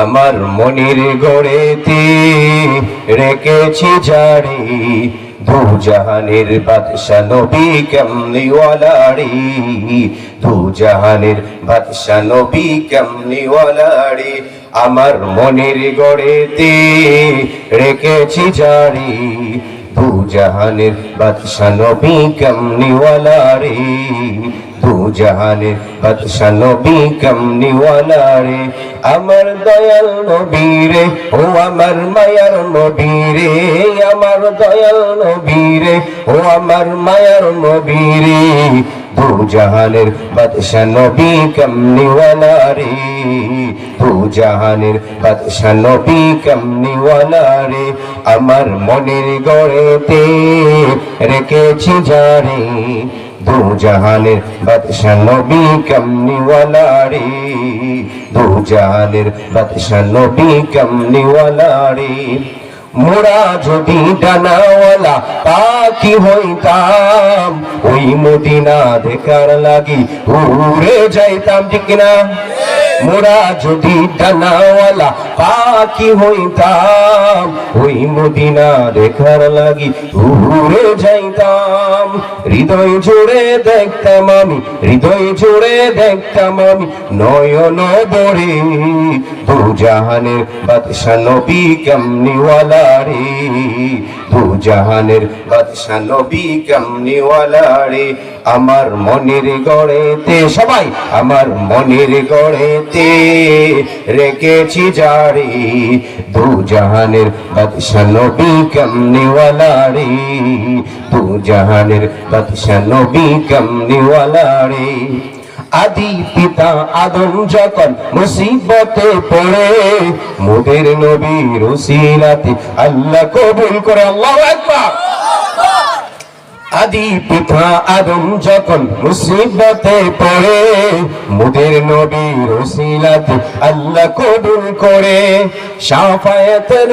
আমার মনের গড়েতে রেখেছি জারি দু জাহানের বাদশা নবী কামলিওয়ালারি দু জাহানের বাদশা নবী কামলিওয়ালারি আমার মনের গড়েতে রেখেছি জারি দু জাহানের বাদশা নবী কামলিওয়ালারি দু জাহানের বাদশা নবী কামলিওয়ালারি আমার দয়াল নবী রে ও আমার মায়ার নবী রে আমার দয়াল নবী রে ও আমার মায়ার নবী রে দু জাহানের বাদশা নবী কামলিওয়ালারি দু জাহানের বাদশা নবী কামলিওয়ালারি আমার মনের গড়েতে রেখেছি জারি দু জাহানের বাদশা নবী কামলিওয়ালারি দু জাহানের বাদশা নবী কামলিওয়ালারি মোরা যদি ডানাওয়ালা পাখি হইতাম ওই মদিনা দেখার লাগি উড়ে যাইতাম ঠিক না মোরা যদি ডানাওয়ালা পাখি হইতাম ওই মদিনা দেখার লাগি উড়ে যাইতাম হৃদয় জুড়ে দেখতাম আমি হৃদয় জুড়ে দেখতাম আমি নয়ন ভরে দু জাহানের বাদশা নবী কামলিওয়ালারি দু জাহানের বাদশা নবী কামলিওয়ালারি আমার মনের গড়েতে সবাই আমার মনের গড়েতে রেখেছি জারি দু জাহানের বাদশা নবী কামলিওয়ালারি দু জাহানের বাদশা নবী কামলিওয়ালারি আদি পিতা আদম যখন মুসিবতে পড়ে মোদের নবীর উসিলাতে আল্লাহ কবুল করে আল্লাহু আকবার আদি পিতা আদম যখন মুসিবতে পড়ে মোদের নবীর উসিলাতে আল্লাহ কবুল করে শাফায়াতের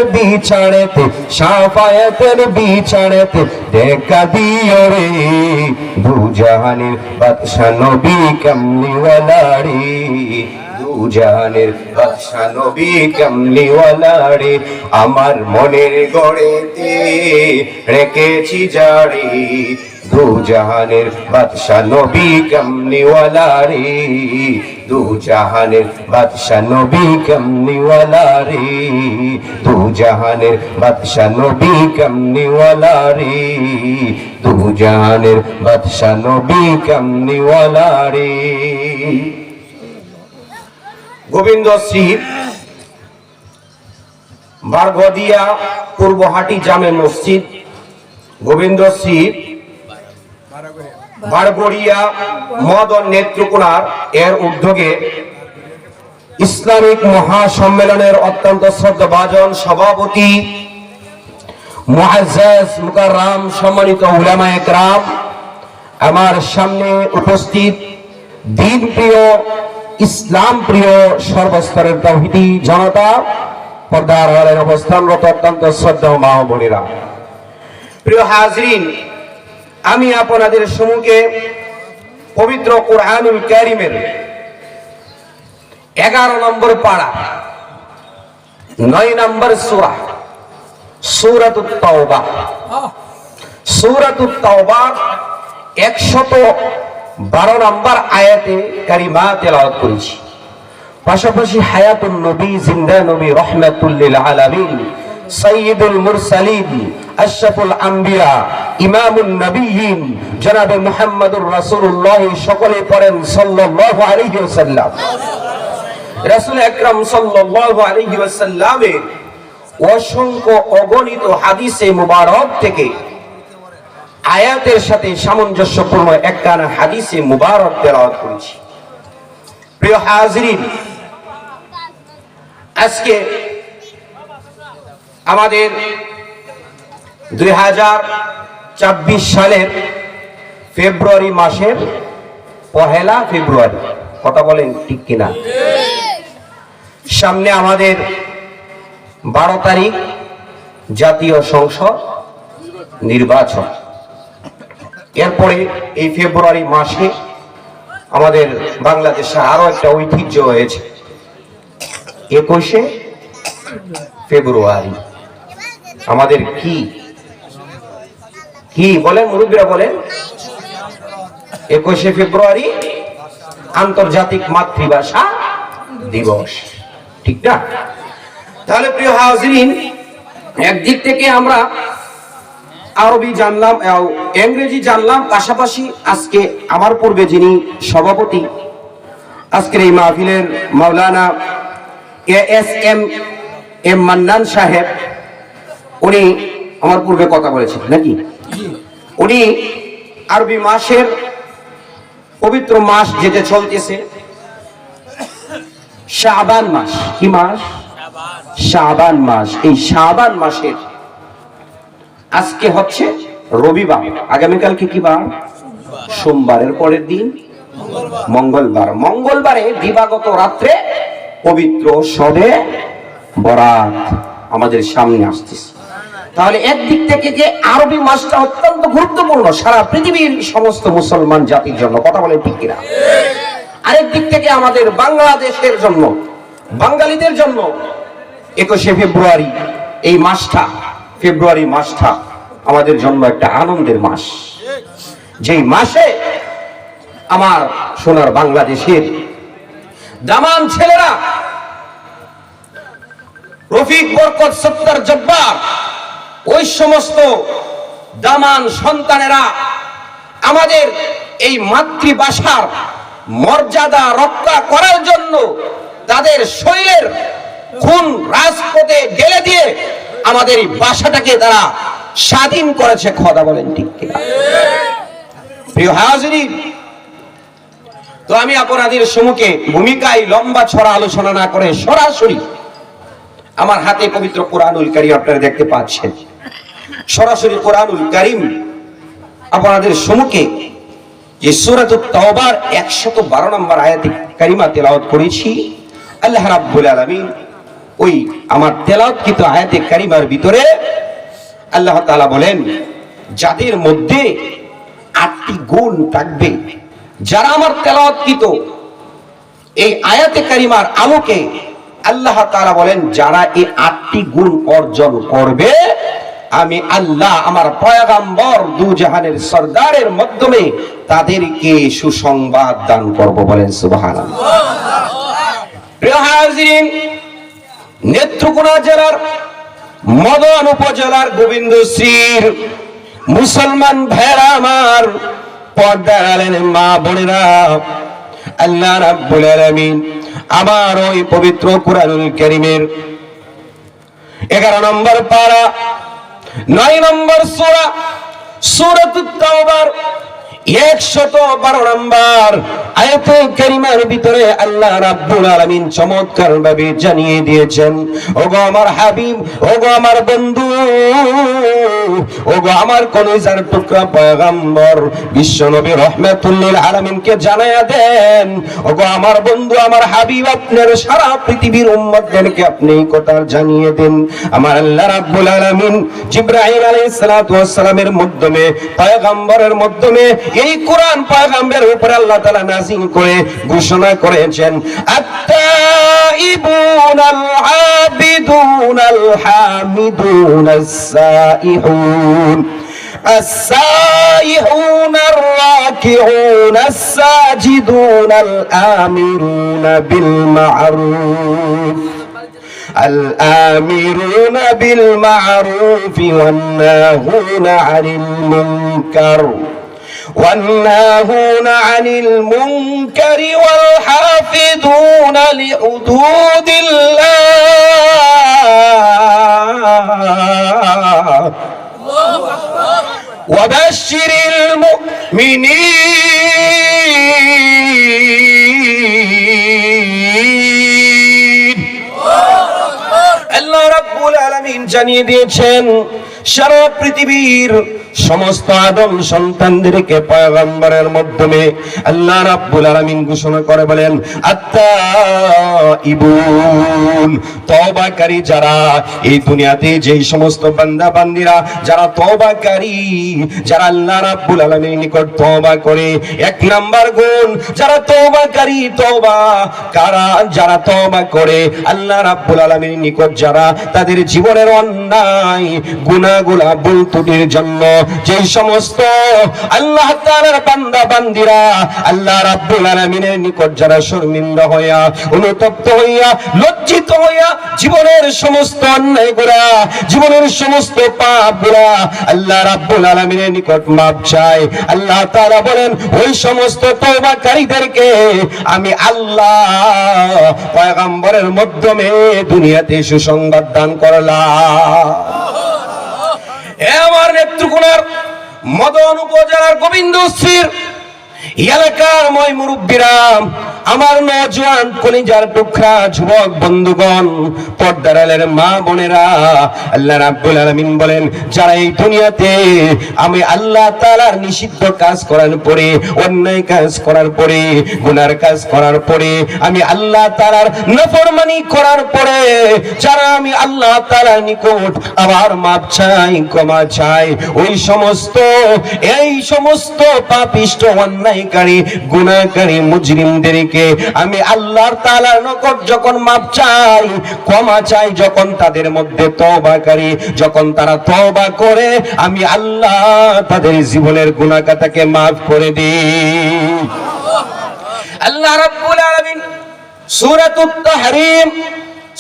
বিছাড়েতে দেখা দিও রে দু জাহানের বাদশা নবী কামলিওয়ালারি দু জাহানের বাদশা নবী কামলিওয়ালারি আমার মনের গড়েতে রেখেছি জারি দু জাহানের বাদশা নবী কামলিওয়ালারি দু জাহানের বাদশা নবী কামলিওয়ালারি দু জাহানের বাদশা নবী কামলিওয়ালারি দু জাহানের বাদশা নবী কামলিওয়ালারি গোবিন্দ শ্রী বারগদিয়া পূর্বহাটি জামে মসজিদ গোবিন্দ শ্রী বারগড়িয়া মদন নেত্রকোনার এর উদ্যোগে ইসলামিক মহাসম্মেলনের অত্যন্ত শ্রদ্ধাভাজন সভাপতি মুআজ্জাজ মুকাররম সম্মানিত উলামায়ে কেরাম আমার সামনে উপস্থিত দ্বীন প্রিয় ইসলাম প্রিয় সর্বস্তরের তাওহীদি জনতা পর্দার আড়ালে অবস্থানরত অত্যন্ত শ্রদ্ধেয় মা ও বোনেরা প্রিয় হাজরিন আমি আপনাদের সম্মুখে পবিত্র কুরআনুল কারীমের 11 নম্বর পারা 9 নম্বর সূরা সূরাতুত তাওবা সূরাতুত তাওবা 112 নম্বর আয়াতে কারিমা তেলাওয়াত করেছি পাশাপাশি হায়াতুন নবী জিন্দা নবী রাহমাতুল লিল আলামিন সাইয়্যিদুল মুরসালিন আশরাফুল আম্বিয়া ইমামুন নবিয়্যিন জনাবে মুহাম্মদুর রাসূলুল্লাহ সকলে পড়েন সাল্লাল্লাহু আলাইহি ওয়াসাল্লাম রাসূল আকরাম সাল্লাল্লাহু আলাইহি ওয়াসাল্লামের অসংখ্য অগণিত হাদিসে মুবারক থেকে আয়াতের সাথে সামঞ্জস্যপূর্ণ একখানা হাদিসে মুবারক তেলাওয়াত করেছি প্রিয় হাজরিন আজকে আমাদের 2024 সালের ফেব্রুয়ারি মাসের 1 ফেব্রুয়ারি কথা বলেন ঠিক কিনা সামনে আমাদের 12 তারিখ জাতীয় সংসদ নির্বাচন এরপরে এই ফেব্রুয়ারি মাসে আমাদের বাংলাদেশে আরো একটা ঐতিহ্য হয়েছে 21শে ফেব্রুয়ারি আমাদের কি কি বলেন মুরব্বীরা বলেন? 21শে ফেব্রুয়ারি আন্তর্জাতিক মাতৃভাষা দিবস, ঠিক না? তাহলে প্রিয় হাজিরিন, একদিক থেকে আমরা আরবি জানলাম, ইংরেজি জানলাম, পাশাপাশি আজকে আমার পূর্বে যিনি সভাপতি আজকের এই মাহফিলের মাওলানা এম মান্নান সাহেব, উনি আমার পূর্বে কথা বলেছেন নাকি? উনি আরবি মাসের পবিত্র মাস যেটা চলতেছে শাবান মাস, কি মাস? শাবান মাস। এই শাবান মাসের আজকে হচ্ছে রবিবার, আগামীকালকে কি বার? সোমবারের পরের দিন মঙ্গলবার। মঙ্গলবারে দিবাগত রাত্রে পবিত্র শবে বরাত আমাদের সামনে আসতেছে। তাহলে একদিক থেকে যে আরবি মাসটা অত্যন্ত গুরুত্বপূর্ণ সারা পৃথিবীর সমস্ত মুসলমান জাতির জন্য, কথা বলে ঠিক কিনা? আরেক দিক থেকে আমাদের বাংলাদেশের জন্য, বাঙালিদের জন্য 21শে ফেব্রুয়ারি এই মাসটা, ফেব্রুয়ারি মাসটা আমাদের জন্য একটা আনন্দের মাস, যেই মাসে আমার সোনার বাংলাদেশের দামান ছেলেরা রফিক, বরকত, সত্তার, জব্বার, ওই সমস্ত দামান সন্তানেরা আমাদের এই মাতৃভাষার মর্যাদা রক্ষা করার জন্য তাদের শরীরের খুন রাজপথে ঢেলে দিয়ে আমাদের এই ভাষাটাকে তারা স্বাধীন করেছে। কথা বলেন ঠিক কিনা? প্রিয় হাজিরিন, তো আমি আপনাদের সম্মুখে ভূমিকায় লম্বা ছড়া আলোচনা না করে সরাসরি আমার হাতে পবিত্র কোরআনুল কারীম আপনারা দেখতে পাচ্ছেন, সরাসরি কোরআনুল কারীম আপনাদের সম্মুখে যে সূরাতুত তাওবার 112 নম্বর আয়াতে কারিমা তেলাওয়াত করেছি। আল্লাহ রাব্বুল আলামিন ওই আমার তেলাওয়াতকৃত আয়াতে কারিমার ভিতরে আল্লাহ তাআলা বলেন, যাদের মধ্যে 8টি গুণ থাকবে, যারা আমার তেলাওয়াতকৃত এই আয়াতে কারিমার আলোকে আল্লাহ তাআলা বলেন যারা এই 8টি গুণ অর্জন করবে, আমি আল্লাহ আমার পয়গম্বর দু জাহানের সরদারের মাধ্যমে তাদেরকে সুসংবাদ দান করব। বলেন সুবহানাল্লাহ। প্রিয় হাজিরিন, নেত্রকোনা জেলার মদন উপজেলার গোবিন্দশ্রীর মুসলমান ভাইরা আমার, পর্দার আলের মা বোনেরা, আল্লাহ রাব্বুল আলামিন আমার ওই পবিত্র কোরআনুল কারীমের 11 নম্বর পারা 9 নম্বর সূরা সূরাতুত তাওবার 112 নম্বর আয়াতে কারিমার ভিতরে আল্লাহ রাব্বুল আলামিন চমৎকার ভাবে জানিয়ে দিয়েছেন, ওগো আমার হাবিব, ওগো আমার বন্ধু, ওগো আমার কলিজার টুকরা পয়গম্বর বিশ্বনবী রাহমাতুল লিল আলামিনকে জানায়া দেন, ওগো আমার বন্ধু, আমার হাবিব, আপনার সারা পৃথিবীর উম্মতদেরকে আপনি এই কথা জানিয়ে দেন। আমার আল্লাহ রাব্বুল আলামিন জিবরাইল আলাইহিস সালাতু ওয়াস সালামের মাধ্যমে, পয়গম্বরের মাধ্যমে এই কোরআন পয়গম্বরের উপরে আল্লাহ তাআলা নাযিল করে ঘোষণা করেছেন, আত-তাইবুনাল আবিদুনাল হামিদুনাস সাইহুন السائحون الراكعون الساجدون الآمرون بالمعروف الآمرون بالمعروف والناهون عن المنكر والحافظون لحدود الله وبشر المؤمنين। আল্লাহ রাব্বুল আলামিন জানিয়ে দিয়েছেন সারা পৃথিবীর সমস্ত আদম সন্তানদেরকে পয়গম্বরের মাধ্যমে আল্লাহ রাব্বুল আলামিন ঘোষণা করে বলেন, আত্তাইবুন, তওবাকারী যারা, এই দুনিয়াতে যেই সমস্ত বান্দা বান্দিরা যারা তওবাকারী, যারা আল্লাহ রাব্বুল আলামিনের নিকট তওবা করে, এক নাম্বার গুণ যারা তওবাকারী, তওবা কারা, যারা তওবা করে আল্লাহ রাব্বুল আলামিনের নিকট, যারা তাদের জীবনের অন্যায় গুনাহগুলো ভুল ত্রুটির জন্য যে সমস্ত আল্লাহ তাআলার বান্দা বান্দিরা আল্লাহ রাব্বুল আলামিনের নিকট যারা শর্মিন্দা হইয়া, অনুতপ্ত হইয়া, লজ্জিত হইয়া জীবনের সমস্ত অন্যায়গুলা, জীবনের সমস্ত পাপগুলা আল্লাহ রাব্বুল আলামিনের নিকট মাপ চায়, আল্লাহ তাআলা বলেন ওই সমস্ত তওবাকারীদেরকে আমি আল্লাহ পয়গম্বরের মাধ্যমে দুনিয়াতে সুসংবাদ দান করলাম। আমার নেত্রকোনার মদন উপজেলার গোবিন্দশ্রীর এলাকার ময় মুরব্বীরা, আমার নওজোয়ান কলিজার টুকরা যুবক বন্ধুগণ, পর্দার আড়ালের মা বোনেরা, আল্লাহ রাব্বুল আলামিন বলেন যারা এই দুনিয়াতে আমি আল্লাহ তাআলার নিষিদ্ধ কাজ করার পরে, অন্যায় কাজ করার পরে, গুনার কাজ করার পরে, আমি আল্লাহ তাআলার নাফরমানি করার পরে, যারা আমি আল্লাহ তাআলার নিকট আবার মাপ চাই, ক্ষমা চাই, ওই সমস্ত এই সমস্ত পাপিষ্ট অন্যায়কারী গুনাহকারী মুজরিমদেরকে আমি আল্লাহর তাআলার নিকট যখন মাপ চাই, ক্ষমা চাই, যখন তাদের মধ্যে তওবাকারী, যখন তারা তওবা করে, আমি আল্লাহ তাদের জীবনের গুনাহ খাতাকে মাফ করে দিই। আল্লাহ রাব্বুল আলামিন সূরাতুত তাহরীম,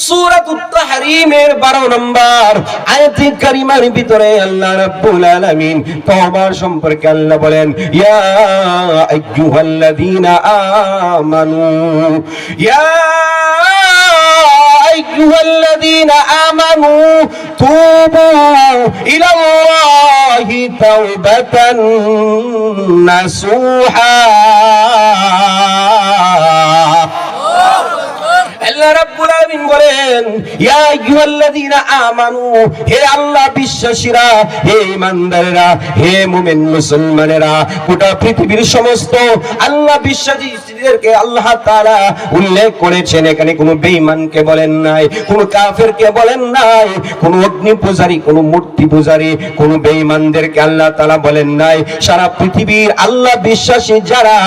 সূরাতুত তাহরীমের 12 নম্বর আয়াতে কারিমার ভিতরে আল্লাহ রাব্বুল আলামিন তওবার সম্পর্কে আল্লাহ বলেন, ইয়া আইয়ুহাল্লাযীনা আমানু, ইয়া আইয়ুহাল্লাযীনা আমানু তুবু ইলাল্লাহি তাওবাতান নাসুহা। আল্লাহ রাব্বুল আলামিন বলেন, ইয়া আইয়ুহাল্লাযীনা আমানু, হে আল্লাহ বিশ্বাসীরা, হে ঈমানদারেরা, হে মুমিন মুসলমানেরা, গোটা পৃথিবীর সমস্ত আল্লাহ বিশ্বাসীদেরকে আল্লাহ তাআলা উল্লেখ করেছেন। এখানে কোনো বেঈমানকে বলেন নাই, কোনো কাফেরকে বলেন নাই, কোনো অগ্নি পূজারী, কোনো মূর্তি পূজারী, কোনো বেঈমানদেরকে আল্লাহ তাআলা বলেন নাই। সারা পৃথিবীর আল্লাহ বিশ্বাসী যারা,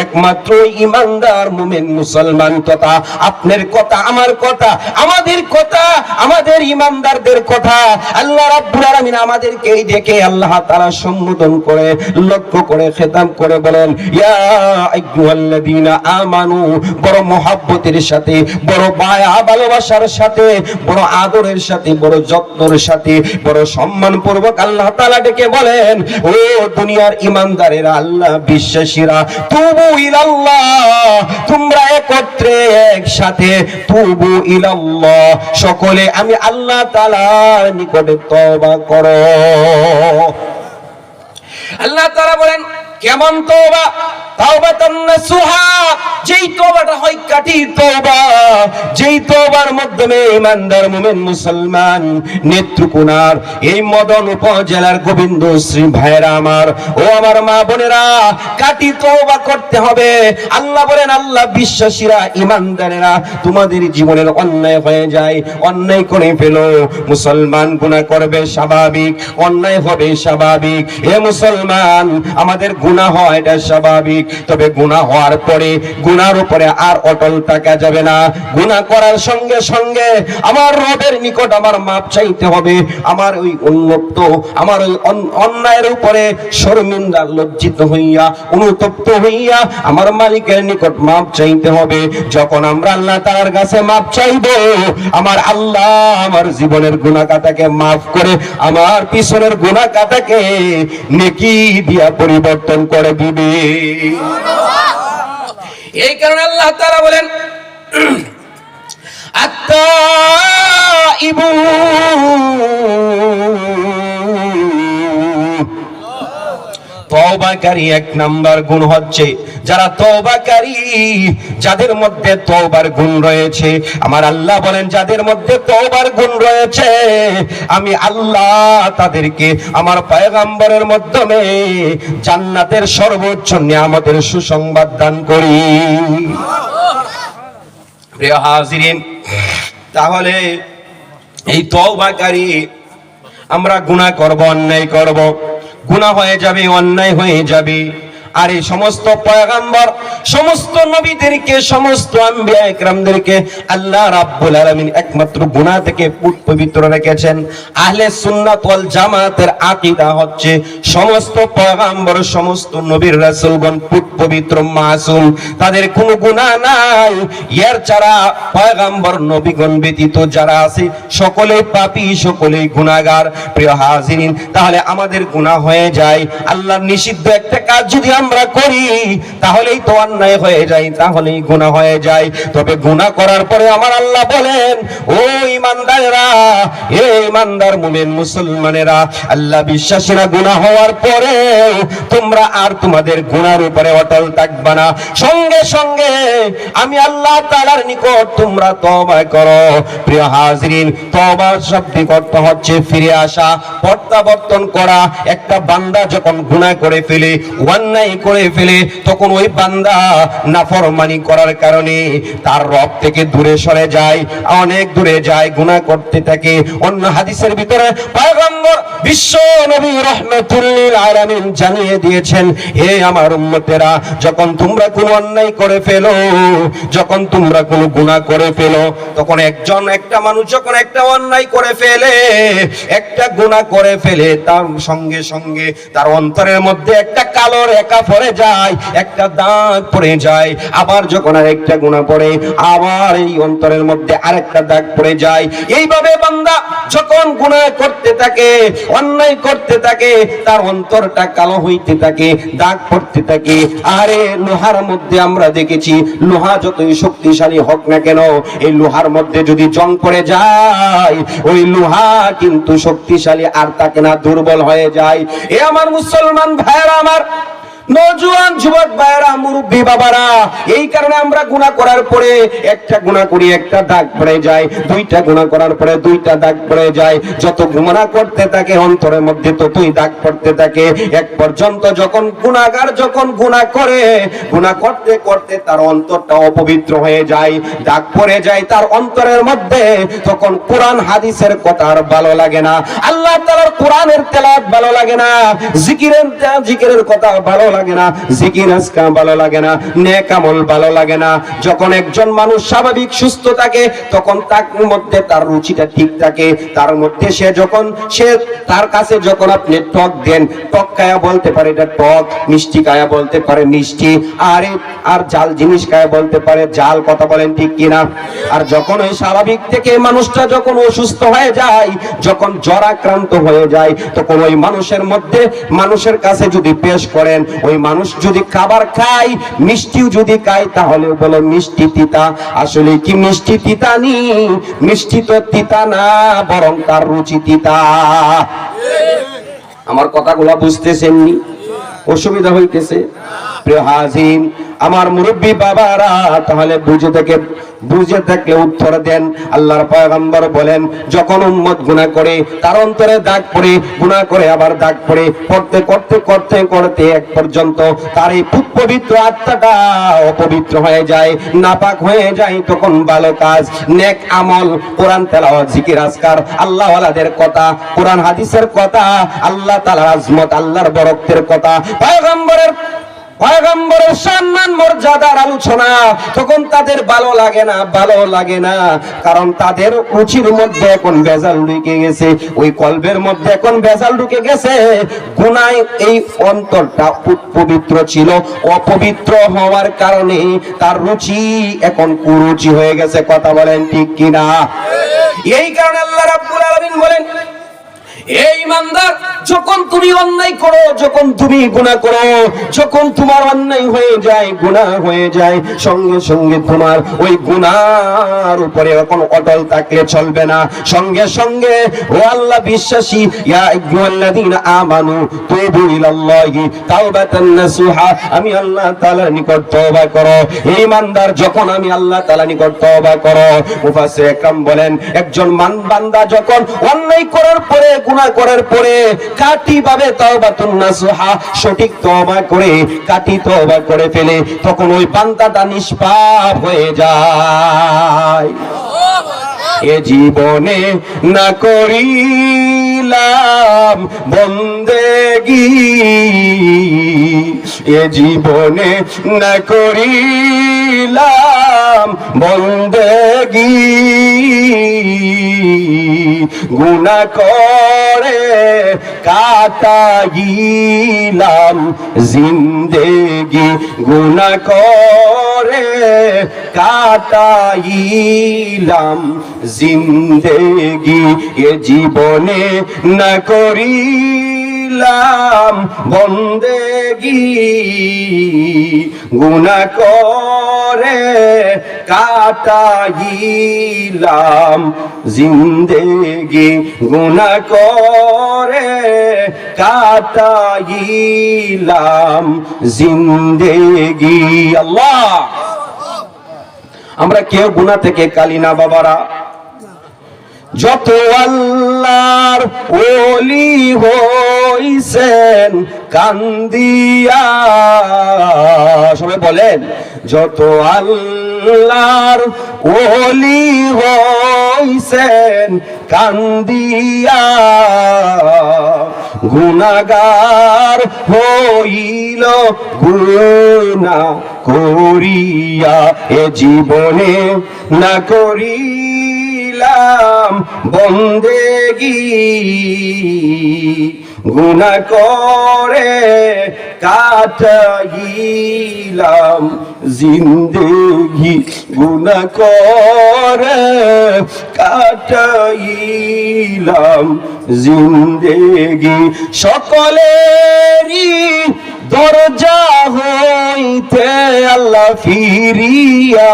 একমাত্র ঈমানদার মুমিন মুসলমান তথা আপনার কথা, আমার কথা, আমাদের কথা, আমাদের ঈমানদারদের কথা আল্লাহ রাব্বুল আলামিন আমাদেরকে দেখে আল্লাহ তাআলা সম্বোধন করে, লক্ষ্য করে, খেতাব করে বলেন, ইয়া আইয়ুহাল্লাযীনা আমানু, বড় মহব্বতের সাথে, বড় মায়া ভালোবাসার সাথে, বড় আদরের সাথে, বড় যত্নের সাথে, বড় সম্মান পূর্বক আল্লাহ তাআলা ডেকে বলেন, ও দুনিয়ার ঈমানদারেরা, আল্লাহ বিশ্বাসীরা, তুবু ইলাল্লাহ, তোমরা একত্রে একসাথে তুবু ইলাল্লাহ, সকলে আমি আল্লাহ তাআলার নিকটে তওবা করো। আল্লাহ তাআলা বলেন কেমন তওবা? তাওবাতান নাসুহা, যেই তওবাটা হয় কাটি তওবা, যেই তওবার মাধ্যমে ঈমানদার মুমিন মুসলমান নেত্রকোনার এই মদন উপজেলার গোবিন্দশ্রী ভাইরা আমার, ও আমার মা বোনেরা, কাটি তওবা করতে হবে। আল্লাহ বলেন, আল্লাহ বিশ্বাসীরা, ঈমানদারেরা, তোমাদের জীবনের অন্যায় হয়ে যায়, অন্যায় করে ফেলো, মুসলমান গুনাহ করবে স্বাভাবিক, অন্যায় হবে স্বাভাবিক। হে মুসলমান, আমাদের গুনাহ হয় এটা স্বাভাবিক, তবে গুনাহ হওয়ার পরে গুনার উপরে আর অটল থাকা যাবে না। গুনাহ করার সঙ্গে সঙ্গে আমার রবের নিকট আমার মাপ চাইতে হবে। আমার ওই উন্মুক্ত, আমার ওই অন্যায়ের উপরে শর্মিন্দা, লজ্জিত হইয়া, অনুতপ্ত হইয়া আমার মালিকের নিকট মাপ চাইতে হবে। যখন আমরা আল্লাহ তাআলার কাছে মাপ চাইব, আমার আল্লাহ আমার জীবনের গুনাহ খাতাকে মাফ করে আমার পিছনের গুনাহ খাতাকে নেকি দিয়া পরিবর্তন করে দিবে। এই কারণে আল্লাহ তাআলা বলেন, আত্তাইবুন, তওবাকারী এক নাম্বার গুণ হচ্ছে যারা তওবাকারী, যাদের মধ্যে তওবার গুণ রয়েছে। আমার আল্লাহ বলেন যাদের মধ্যে তওবার গুণ রয়েছে আমি আল্লাহ তাদেরকে আমার পয়গম্বরের মাধ্যমে জান্নাতের সর্বোচ্চ নিয়ামতের সুসংবাদ দান করি। প্রিয় হাজিরিন, তাহলে এই তওবাকারী, আমরা গুনাহ করব, অন্যায় করব, গুনাহ হয়ে যাবে, অন্যায় হয়ে যাবে। আর এই সমস্ত পয়গম্বর, সমস্ত নবীদেরকে, সমস্ত আম্বিয়া ইকরামদেরকে আল্লাহ রাব্বুল আলামিন একমাত্র গুনাহ থেকে পবিত্র রেখেছেন। আহলে সুন্নাত ওয়াল জামাতের আকীদা হচ্ছে সমস্ত পয়গম্বর, সমস্ত নবীর রাসূলগণ পবিত্র, মাসুম, তাদের কোনো গুনাহ নাই। এর ছাড়া পয়গম্বর নবীগণ ব্যতীত যারা আছে সকলেই পাপী, সকলেই গুনাহগার। প্রিয় হাজিরিন, তাহলে আমাদের গুনাহ হয়ে যায়, আল্লাহর নিষিদ্ধ একটা কাজ যদি আমরা করি তাহলেই তো অন্যায় হয়ে যায়, তাহলেই গুনাহ হয়ে যায়। তবে গুনাহ করার পরে আমার আল্লাহ বলেন, ও ঈমানদারেরা, হে ঈমানদার মুমিন মুসলমানেরা, আল্লাহ বিশ্বাসীরা, গুনাহ হওয়ার পরে তোমরা আর তোমাদের গুনাহর উপরে অটল থাকবে না। সঙ্গে সঙ্গে আমি আল্লাহ তাআলার নিকট তোমরা তওবা করো। প্রিয় হাজিরিন, তওবা শব্দের অর্থ হচ্ছে ফিরে আসা, প্রত্যাবর্তন করা। একটা বান্দা যখন গুনাহ করে ফেলে, অন্যায় করে ফেলে, তখন ওই বান্দা নাফরমানি করার কারণে তার রব থেকে দূরে সরে যায়, অনেক দূরে যায়, গুনাহ করতে থাকে। অন্য হাদিসের ভিতরে পয়গম্বর বিশ্ব নবী রাহমাতুল লিল আলামিন জানিয়ে দিয়েছেন, হে আমার উম্মতেরা, যখন তোমরা কোনো অন্যায় করে ফেলো, যখন তোমরা কোনো গুনাহ করে ফেলো, তখন একটা মানুষ যখন একটা অন্যায় করে ফেলে, একটা গুনাহ করে ফেলে, তার সঙ্গে সঙ্গে তার অন্তরের মধ্যে একটা কালো রেখা পড়ে যায়, একটা দাগ পড়ে যায়। আবার যখন আরেকটা গুনাহ পড়ে, আবার এই অন্তরের মধ্যে আরেকটা দাগ পড়ে যায়। এইভাবে বান্দা যখন গুনাহ করতে থাকে, অন্যায় করতে থাকে, তার অন্তরটা কালো হইতে থাকে, দাগ পড়তে থাকে। আরে লোহার মধ্যে আমরা দেখেছি, লোহা যতই শক্তিশালী হোক না কেন, এই লোহার মধ্যে যদি জং পড়ে যায়, ওই লোহা কিন্তু শক্তিশালী আর থাকে না, দুর্বল হয়ে যায়। এ আমার মুসলমান ভাইরা, আমার নওজোয়ান যুবক ভাইরা, মুরব্বী বাবারা, এই কারণে আমরা গুনাহ করার পরে একটা গুনাহ করি, একটা দাগ পড়ে যায়, দুইটা গুনাহ করার পরে দুইটা দাগ পড়ে যায়। যত গুনাহ করতে থাকে অন্তরের মধ্যে ততই দাগ পড়তে থাকে। এক পর্যন্ত যখন গুনাহগার যখন গুনাহ করে, গুনাহ করতে করতে তার অন্তরটা অপবিত্র হয়ে যায়, দাগ পড়ে যায় তার অন্তরের মধ্যে, তখন কোরআন হাদিসের কথা আর ভালো লাগে না, আল্লাহ তাআলার কোরআনের তেলাওয়াত ভালো লাগে না, জিকিরের কথা ভালো লাগে না, জিকির আজকার ভালো লাগে না, নেক আমল ভালো লাগে না। যখন একজন মানুষ স্বাভাবিক সুস্থ থাকে, তখন তার মধ্যে তার রুচিটা ঠিক থাকে, তার মধ্যে সে তার কাছে যখন আপনি টক দেন, টক খায়া বলতে পারে এটা টক, মিষ্টি খায়া বলতে পারে মিষ্টি, আর জাল জিনিস খায়া বলতে পারে জাল। কথা বলেন ঠিক কিনা? আর যখন ওই স্বাভাবিক থেকে মানুষটা যখন অসুস্থ হয়ে যায়, যখন জ্বর আক্রান্ত হয়ে যায়, তখন ওই মানুষের মধ্যে, মানুষের কাছে যদি পেশ করেন, ওই মানুষ যদি খাবার খায়, মিষ্টিও যদি খায়, তাহলে বলে মিষ্টি তিতা। আসলে কি মিষ্টি তিতা নি? মিষ্টি তো তিতা না, বরং তার রুচি তিতা। আমার কথাগুলো বুঝতেছেন নি? অসুবিধা হইতেছে? প্রিয় হাজির, আমার মুরব্বী বাবারা, তাহলে বুঝে থাকলে উত্তর দেন। আল্লাহর পয়গম্বর বলেন, যখন উম্মত গুনাহ করে, তার অন্তরে দাগ পড়ে, গুনাহ করে আবার দাগ পড়ে, করতে করতে করতে করতে এক পর্যন্ত তার এই পবিত্র আত্মাটা অপবিত্র হয়ে যায়, নাপাক হয়ে যায়, তখন ভালো কাজ, নেক আমল, কোরআন তেলাওয়াত, জিকির আজকার, আল্লাহ ওয়ালাদের কথা, কোরআন হাদিসের কথা, আল্লাহ তাআলার আজমত, আল্লাহর বরকতের কথা, পয়গম্বরের সম্মান মর্যাদার আলোচনা, তখন তাদের ভালো লাগে না, কারণ তাদের রুচির মধ্যে এখন ভেজাল ঢুকে গেছে, ওই কলবের মধ্যে এখন ভেজাল ঢুকে গেছে। গুনায় এই অন্তরটা পবিত্র ছিল, অপবিত্র হওয়ার কারণে তার রুচি এখন কুরুচি হয়ে গেছে। কথা বলেন ঠিক কিনা? এই কারণে আল্লাহ রাব্বুল আলামিন বলেন, এই ইমানদার, যখন তুমি অন্যায় করো, যখন তুমি গুনাহ করো, যখন তোমার অন্যায় হয়ে যায়, গুনাহ হয়ে যায়, সঙ্গে সঙ্গে তোমার ওই গুনাহর উপরে এখন অটল থাকলে চলবে না। সঙ্গে সঙ্গে ও আল্লাহ বিশ্বাসী, ইয়া আইয়ুহাল্লাযীনা আমানু তুবু ইলাল্লাহি তাওবাতান নাসুহা, আমি আল্লাহ তাআলার নিকট তওবা করো। এই ইমানদার, যখন আমি আল্লাহ তাআলার নিকট তওবা করো, মুফাসসির একরাম বলেন, একজন বান্দা যখন অন্যায় করার পরে, গুনাহ করার পরে কাটি ভাবে তাওবাতুন নাসুহা, সঠিক তওবা করে কাটি তওবা করে ফেলে, তখন ওই বান্দাটা নিষ্পাপ হয়ে যায়। এ জীবনে না করিলাম বন্দেগী, এ জীবনে না করিলাম বন্দেগী, গুনাহ করে কাটাইলাম জিন্দেগি, গুনাহ করে কাটাইলাম জিন্দেগি, এ জীবনে না করিলাম বন্দেগি, গুনাহ করে কাটাইলাম জিন্দেগি, গুনাহ করে কাটাইলাম জিন্দেগি। আল্লাহ, আমরা কেউ গুনাহ থেকে কালি না বাবারা। যত আল্লাহর ওলি হইছেন কান্দিয়া, সবাই বলেন, যত আল্লাহর ওলি হইছেন কান্দিয়া, গুনাহগার হইল গুনাহ করিয়া, এ জীবনে না করিলাম বন্দেগী, গুনাহ করে কাটাইলাম জিন্দেগি, গুনাহ করে কাটাইলাম জিন্দেগি। সকলেরই দরজা হইতে আল্লাহ ফিরিয়া,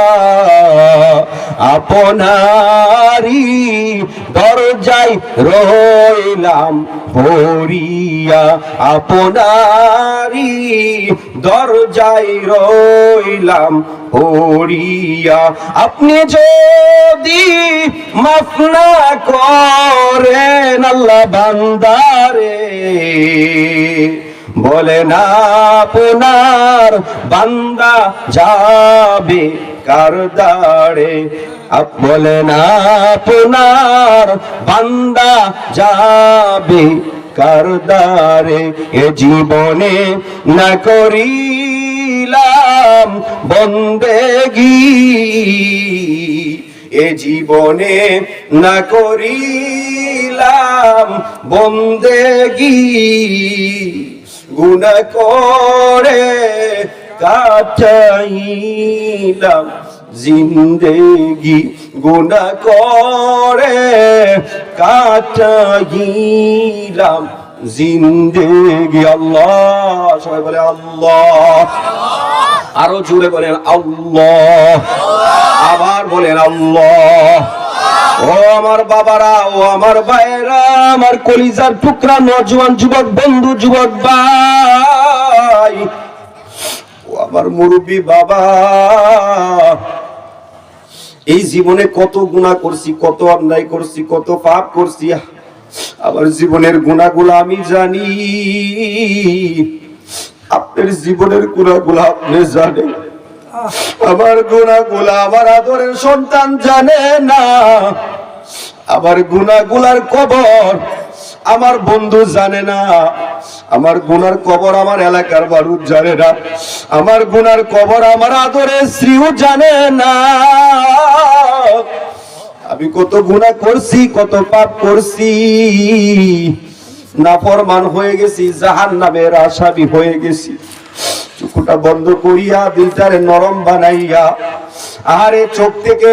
আপনারি দরজায় রইলাম ভরিয়া, আপনারি দরজায় রইলাম ভরিয়া। আপনি যদি মাফ না করেন আল্লাহ বান্দারে, বলেন আপনার বান্দা যাবে কার দ্বারে, বলেন আপনার বান্দা যাবে কার দ্বারে, এ জীবনে না করিলাম বন্দেগী, এ জীবনে না করিলাম বন্দেগী, গুনাহ করে কাটাইলাম জিন্দেগি, গুনাহ করে কাটাইলাম জিন্দেগি। আল্লাহ, সবাই বলে আল্লাহ, আরো জোরে বলেন আল্লাহ, আবার বলেন আল্লাহ। ও আমার বাবারা, ও আমার ভাইরা, আমার কলিজার টুকরা নওজোয়ান যুবক বন্ধু, যুবক ভাই, ও আমার মুরব্বী বাবা, এই জীবনে কত গুনাহ করছি, কত অন্যায় করছি, কত পাপ করছি। আমার জীবনের গুনাহগুলো আমি জানি, আপনার জীবনের গুনাহগুলো আপনি জানেন। আমার গুনাহগুলো আমার আদরের সন্তান জানে না, আমার গুনাহগুলার কবর আমার বন্ধু জানে না, আমার গুনার কবর আমার এলাকার মানুষ জানে না, আমার গুনার কবর আমার আদরের স্ত্রীও জানে না। আমি কত গুনাহ করছি, কত পাপ করছি, নাফরমান হয়ে গেছি, জাহান্নামের আসামি হয়ে গেছি। চোখটা বন্ধ করিয়া দিলটারে নরম বানাইয়া, আরে চোখ থেকে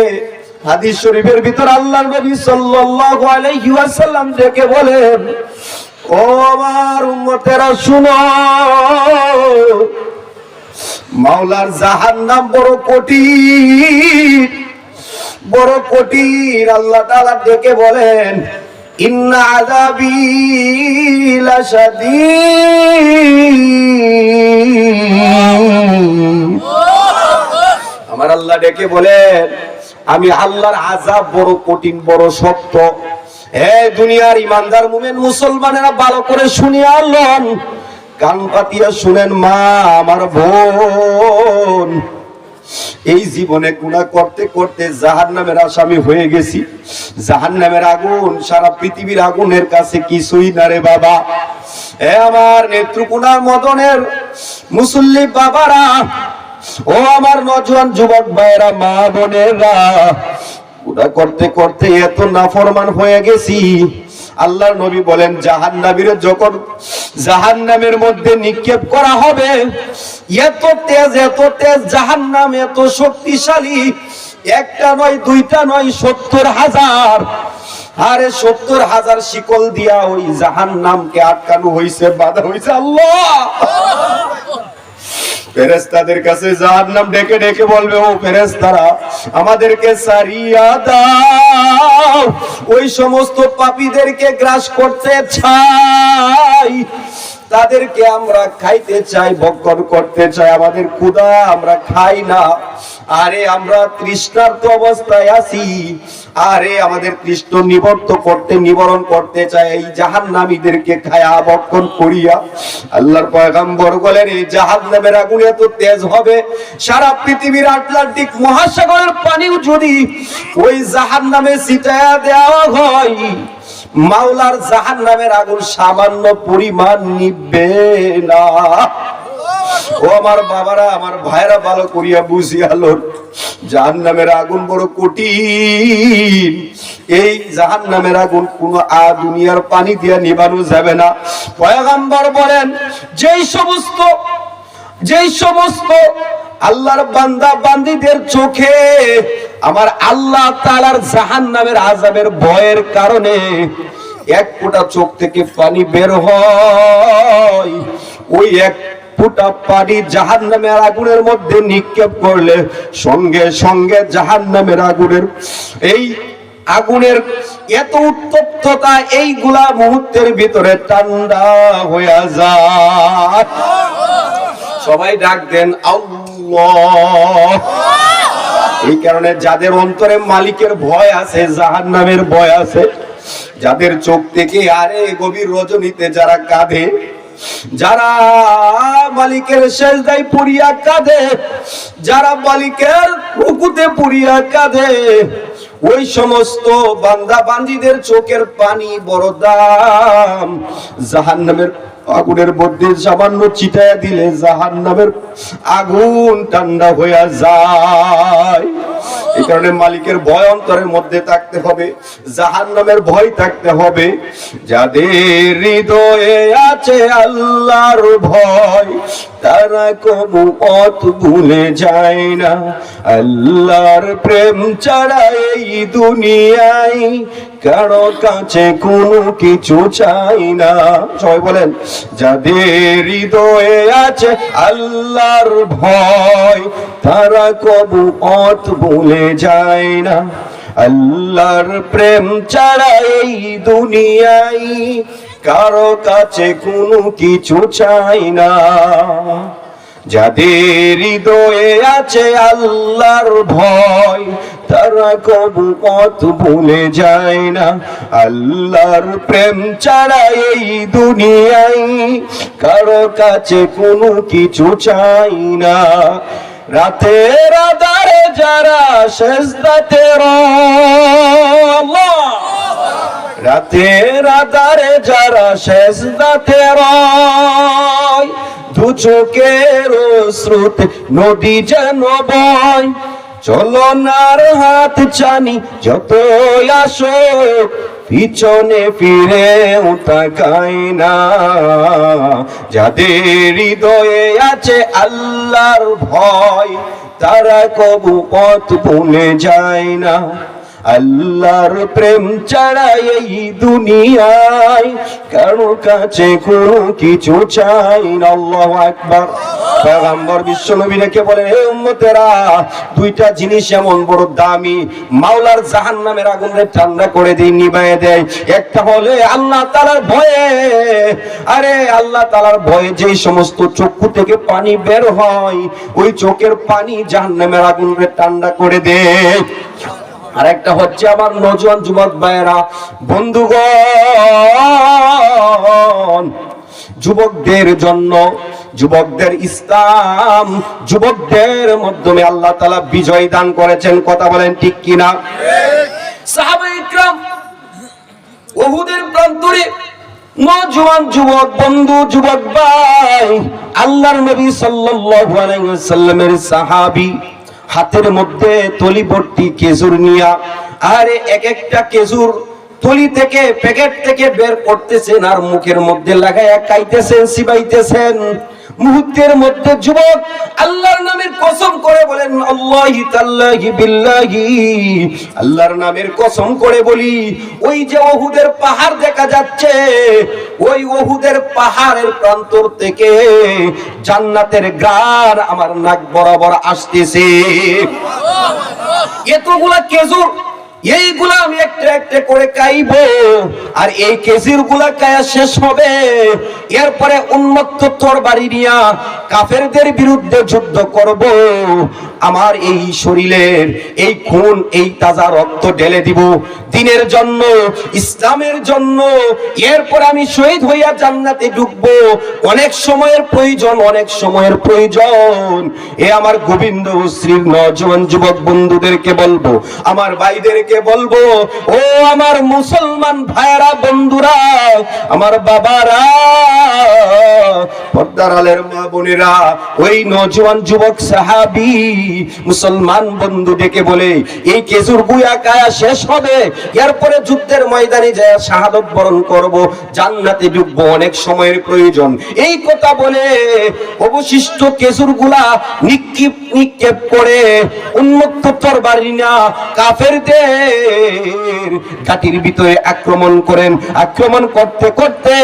হাদিস শরীফের ভিতর আল্লাহর নবী সাল্লাল্লাহু আলাইহি ওয়াসাল্লাম ডেকে বলেন, ও আমার উম্মতেরা শুনো, মাওলার জাহান্নাম বড় কঠিন, বড় কঠিন। আল্লাহ তাআলা ডেকে বলেন, ইন্না আযাবি লাশাদীদ। আমার আল্লাহ ডেকে বলেন, আমি আল্লাহর আযাব বড় কঠিন, বড় শক্ত। হে দুনিয়ার ইমানদার মুমিন মুসলমানেরা ভালো করে শুনিয়া লন, কান পাতিয়া শুনেন। মা, আমার বোন, এই জীবনে গুনাহ করতে করতে জাহান্নামের আসামি হয়ে গেছি। জাহান্নামের আগুন সারা পৃথিবীর আগুনের কাছে কিছুই না রে বাবা। এ আমার নেত্রকোনার মদনের মুসল্লি বাবারা, ও আমার নওজোয়ান যুবক ভাইরা, মা বোনেরা, গুনাহ করতে করতে এত নাফরমান হয়ে গেছি। আল্লাহর নবী বলেন, জাহান্নামীরে যখন জাহান্নামের মধ্যে নিক্ষেপ করা হবে, এত তেজ জাহান্নাম, এত শক্তিশালী, একটা নয় দুইটা নয়, 70,000, আরে 70,000 শিকল দিয়া ওই জাহান্নামকে আটকানো হইছে, বাঁধা হইছে। আল্লাহ ফেরেশতাদের কাছে জাহান্নাম ডেকে ডেকে বলবে, ও ফেরেশতারা, আমাদেরকে ছাড়িয়া দাও, ওই সমস্ত পাপীদেরকে গ্রাস করতে চাই, তাদেরকে আমরা খাইতে চাই, ভক্ষণ করতে চাই। আমাদের ক্ষুধা, আমরা খাই না। আরে আমরা তৃষ্ণার্ত অবস্থায় আছি। আরে আমাদের তৃষ্ণ নিবারণ করতে চাই এই জাহান্নামীদেরকে খায়া ভক্ষণ করিয়া। আল্লাহর পয়গম্বর বলেন, এই জাহান্নামের আগুন এত তেজ হবে, সারা পৃথিবীর আটলান্টিক মহাসাগরের পানিও যদি ওই জাহান্নামে ছিটায়া দেওয়া হয়, মাওলার জাহান্নামের আগুন সামান্য পরিমাণ নিবে না। ও আমার বাবারা, আমার ভাইরা, ভালো করিয়া বুঝিয়া লন, জাহান্নামের আগুন বড় কঠিন। এই জাহান্নামের আগুন কোন দুনিয়ার পানি দিয়া নিবানো যাবে না। পয়গম্বর বলেন, যেই সমস্ত আল্লাহর বান্দা বান্দীদের চোখে আমার আল্লাহ তাআলার জাহান্নামের আযাবের ভয়ের কারণে এক ফোঁটা চোখ থেকে পানি বের হয়, ওই এক ফোঁটা পানি জাহান্নামের আগুনের মধ্যে নিক্ষেপ করলে সঙ্গে সঙ্গে জাহান্নামের আগুনের এত উত্তপ্ততা, এইগুলা মুহূর্তের ভিতরে ঠান্ডা হয়ে যায়। সবাই ডাক দেন আল্লাহ। এই কারণে যাদের অন্তরে মালিকের ভয় আছে, জাহান্নামের ভয় আছে, যাদের চোখ থেকে আরে গভীর রজনীতে যারা কাঁদে, যারা মালিকের সেজদায় পড়িয়া কাঁদে, যারা মালিকের রুকুতে পড়িয়া কাঁদে, ওই সমস্ত বান্দা বান্দীদের চোখের পানি বড় দাম। জাহান্নামের আগুনের মধ্যে সামান্য ছিটায়া দিলে জাহান্নামের আগুন ঠান্ডা হয়ে যায়। এই কারণে মালিকের ভয় অন্তরের মধ্যে থাকতে হবে, জাহান্নামের ভয় থাকতে হবে। যাদের হৃদয়ে আছে আল্লাহর ভয়, তারা কবু পথ ভুলে যায় না। আল্লাহর প্রেম ছাড়া এই দুনিয়ায় কারো কাছে কোনো কিছু চাই না। সবাই বলেন, যাদের হৃদয়ে আছে আল্লাহর ভয়, তারা কবু পথ ভুলে যায় না। আল্লাহর প্রেম ছাড়া এই দুনিয়ায় কারো কাছে কোনো কিছু চাই না। যাদের হৃদয়ে আছে আল্লাহর ভয়, তারা কবু পথ ভুলে যায় না। আল্লাহর প্রেম ছাড়া এই দুনিয়ায় কারো কাছে কোনো কিছু চাই না। রাতের আধারে যারা সেজদাতে রয়, রাতের আধারে যারা সেজদাতে রয়, দু চোখের স্রোত নদী যেন বয়। চলনার হাত ছানি যতই আসো, পিছনে ফিরে তাকাই না। যাদের হৃদয়ে আছে আল্লাহর ভয়, তারা কবু পথ ভুলে যায় না। আল্লাহর প্রেম ছাড়া এই দুনিয়ায় কারো কাছে কোনো কিছু চাই না। আল্লাহু আকবার। পয়গম্বর বিশ্বনবী রেখে বলেন, হে উম্মতেরা, দুইটা জিনিস এমন বড় দামি, মাওলার জাহান্নামের আগুনে ঠান্ডা করে দিয়ে নিভায়ে দেয়। একটা হলে আল্লাহ তাআলার ভয়ে, আরে আল্লাহ তাআলার ভয়ে যে সমস্ত চক্ষু থেকে পানি বের হয়, ওই চোখের পানি জাহান্নামের আগুনে ঠান্ডা করে দেয়। আর একটা হচ্ছে আমার নওজোয়ান যুবক ভাইয়েরা, বন্ধুগণ, যুবকদের জন্য, যুবকদের ইসলাম, যুবকদের মাধ্যমে আল্লাহ তাআলা বিজয় দান করেছেন। কথা বলেন ঠিক কিনা? সাহাবায়ে ইকরাম উহুদের প্রান্তরে নওজোয়ান যুবক বন্ধু, যুবক ভাই, আল্লাহর নবী সাল্লাল্লাহু আলাইহি ওয়াসাল্লামের সাহাবী, হাতের মধ্যে তলি ভর্তি খেজুর নিয়া, আরে এক একটা খেজুর থলি থেকে, প্যাকেট থেকে বের করতেছেন আর মুখের মধ্যে লাগায়া খাইতেছেন, চিবাইতেছেন। মুহূর্তের মধ্যে যুবক আল্লাহর নামের কসম করে বলেন, আল্লাহি তাআলাহি বিল্লাহি, আল্লাহর নামের কসম করে বলি, ওই যে উহুদের পাহাড় দেখা যাচ্ছে, ওই উহুদের পাহাড়ের প্রান্তর থেকে জান্নাতের ঘ্রাণ আমার নাক বরাবর আসতেছে। এতগুলা খেজুর, এইগুলা আমি একটা একটা করে খাইবো, আর এই খেজুর গুলা খায়া শেষ হবে, এরপরে উন্মত্ত তরবারি নিয়া কাফেরদের বিরুদ্ধে যুদ্ধ করব। আমার এই শরীরের এই খুন, এই তাজা রক্ত ঢেলে দিব দ্বীনের জন্য, ইসলামের জন্য। এরপর আমি শহীদ হইয়া জান্নাতে ঢুকবো। অনেক সময়ের প্রয়োজন, অনেক সময়ের প্রয়োজন। এ আমার গোবিন্দ শ্রীর নওজোয়ান যুবক বন্ধুদেরকে বলবো, আমার ভাইদেরকে বলবো, ও আমার মুসলমান ভাইরা, বন্ধুরা, আমার বাবারা, পর্দার আলের মা বোনেরা, ওই নওজোয়ান যুবক সাহাবী মুসলমান বন্ধু ডেকে বলে, এই খেজুর গুয়া কায়া শেষ হবে, এরপরে যুদ্ধের ময়দানে যায় শাহাদত বরণ করব, জান্নাতে ঢুকবো, অনেক সময়ের প্রয়োজন। এই কথা বলে অবশিষ্ট খেজুর গুলা নিক্ষেপ করে উন্মুক্ত তরবারি না কাফেরদের ঘাটির ভিতরে আক্রমণ করেন। আক্রমণ করতে করতে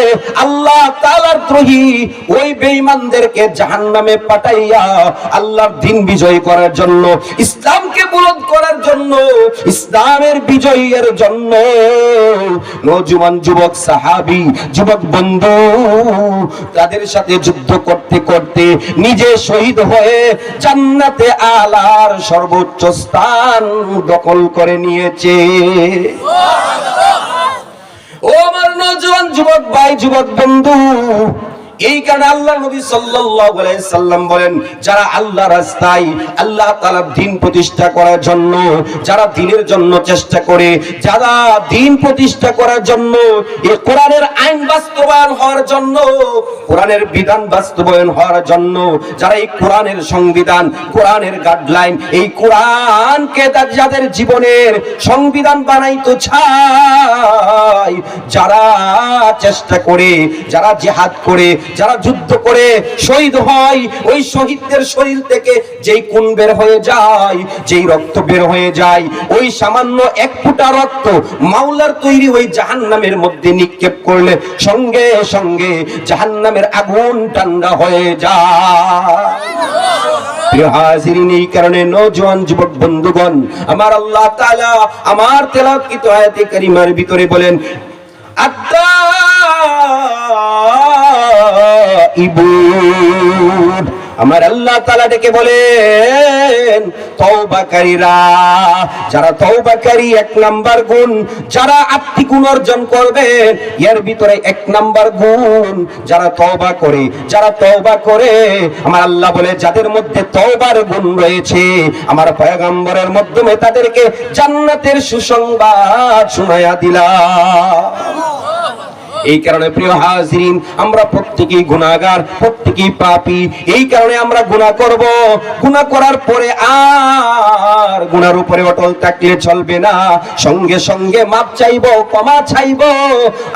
আল্লাহ তাআলার দ্রোহী ওই বেঈমানদেরকে জাহান্নামে পাঠাইয়া আল্লাহর দ্বীন বিজয় করার জন্য, ইসলামকে বুলন্দ করার জন্য, ইসলামের বিজয়ের জন্য নওজোয়ান যুবক সাহাবী, যুবক বন্ধু, তাদের সাথে যুদ্ধ করতে করতে নিজে শহীদ হয়ে জান্নাতে আলার সর্বোচ্চ স্থান দখল করে নিয়েছে। ও আমার নওজোয়ান যুবক ভাই, যুবক বন্ধু, এই কারণে আল্লাহ নবী সাল্লাল্লাহু আলাইহি সাল্লাম বলেন, যারা আল্লাহর রাস্তায়, আল্লাহ তাআলার দ্বীন প্রতিষ্ঠা করার জন্য, যারা দ্বীনের জন্য চেষ্টা করে, যারা দ্বীন প্রতিষ্ঠা করার জন্য, এই কোরআনের আইন বাস্তবায়ন হওয়ার জন্য, কোরআনের বিধান বাস্তবায়ন হওয়ার জন্য, যারা এই কোরআনের সংবিধান, কোরআনের গাইডলাইন, এই কোরআনকে যাদের জীবনের সংবিধান বানাইতে চায়, যারা চেষ্টা করে, যারা জিহাদ করে, যারা যুদ্ধ করে শহীদ হয়, ওই শহীদদের শরীর থেকে যেই খুন বের হয়ে যায়, যেই রক্ত বের হয়ে যায়, ওই সামান্য এক ফোঁটা রক্ত মাওলার তৈরি ওই জাহান্নামের মধ্যে নিক্ষেপ করলে সঙ্গে সঙ্গে জাহান্নামের আগুন ঠান্ডা হয়ে যায়। প্রিয় হাজিরিন, এই কারণে নওজোয়ান যুবক বন্ধুগণ, আমার আল্লাহ তাআলা আমার তেলাওয়াতকৃত আয়াতে কারিমার ভিতরে বলেন, আমার আল্লাহ তাআলা ডেকে বলেন, তওবাকারীরা, যারা তওবাকারী, এক নাম্বার গুণ, যারা আত্মিক গুণ অর্জন করবে, এর ভিতরে এক নাম্বার গুণ, যারা তওবা করে, যারা তওবা করে, আমার আল্লাহ বলে, যাদের মধ্যে তওবার গুণ রয়েছে, আমার পয়গম্বরের মাধ্যমে তাদেরকে জান্নাতের সুসংবাদ শোনায়া দিলাম। এই কারণে প্রিয় হাজিরিন, আমরা প্রত্যেকেই গুনাহগার, প্রত্যেক প্রত্যেকেই পাপী। এই কারণে আমরা গুনাহ করব, গুনাহ করার পরে আর গুনার উপরে অটল থাকলে চলবে না, সঙ্গে সঙ্গে মাপ চাইবো, ক্ষমা চাইবো।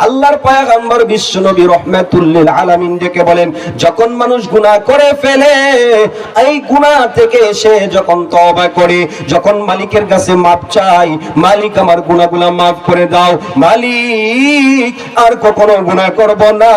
আল্লাহর পয়গম্বর বিশ্বনবী রাহমাতুল লিল আলামিন ডেকে বলেন, যখন মানুষ গুনাহ করে ফেলে, এই গুনাহ থেকে সে যখন তওবা করে, যখন মালিকের কাছে মাপ চাই, মালিক আমার গুনাহগুলো মাফ করে দাও, মালিক আর কখনো গুনাহ করব না,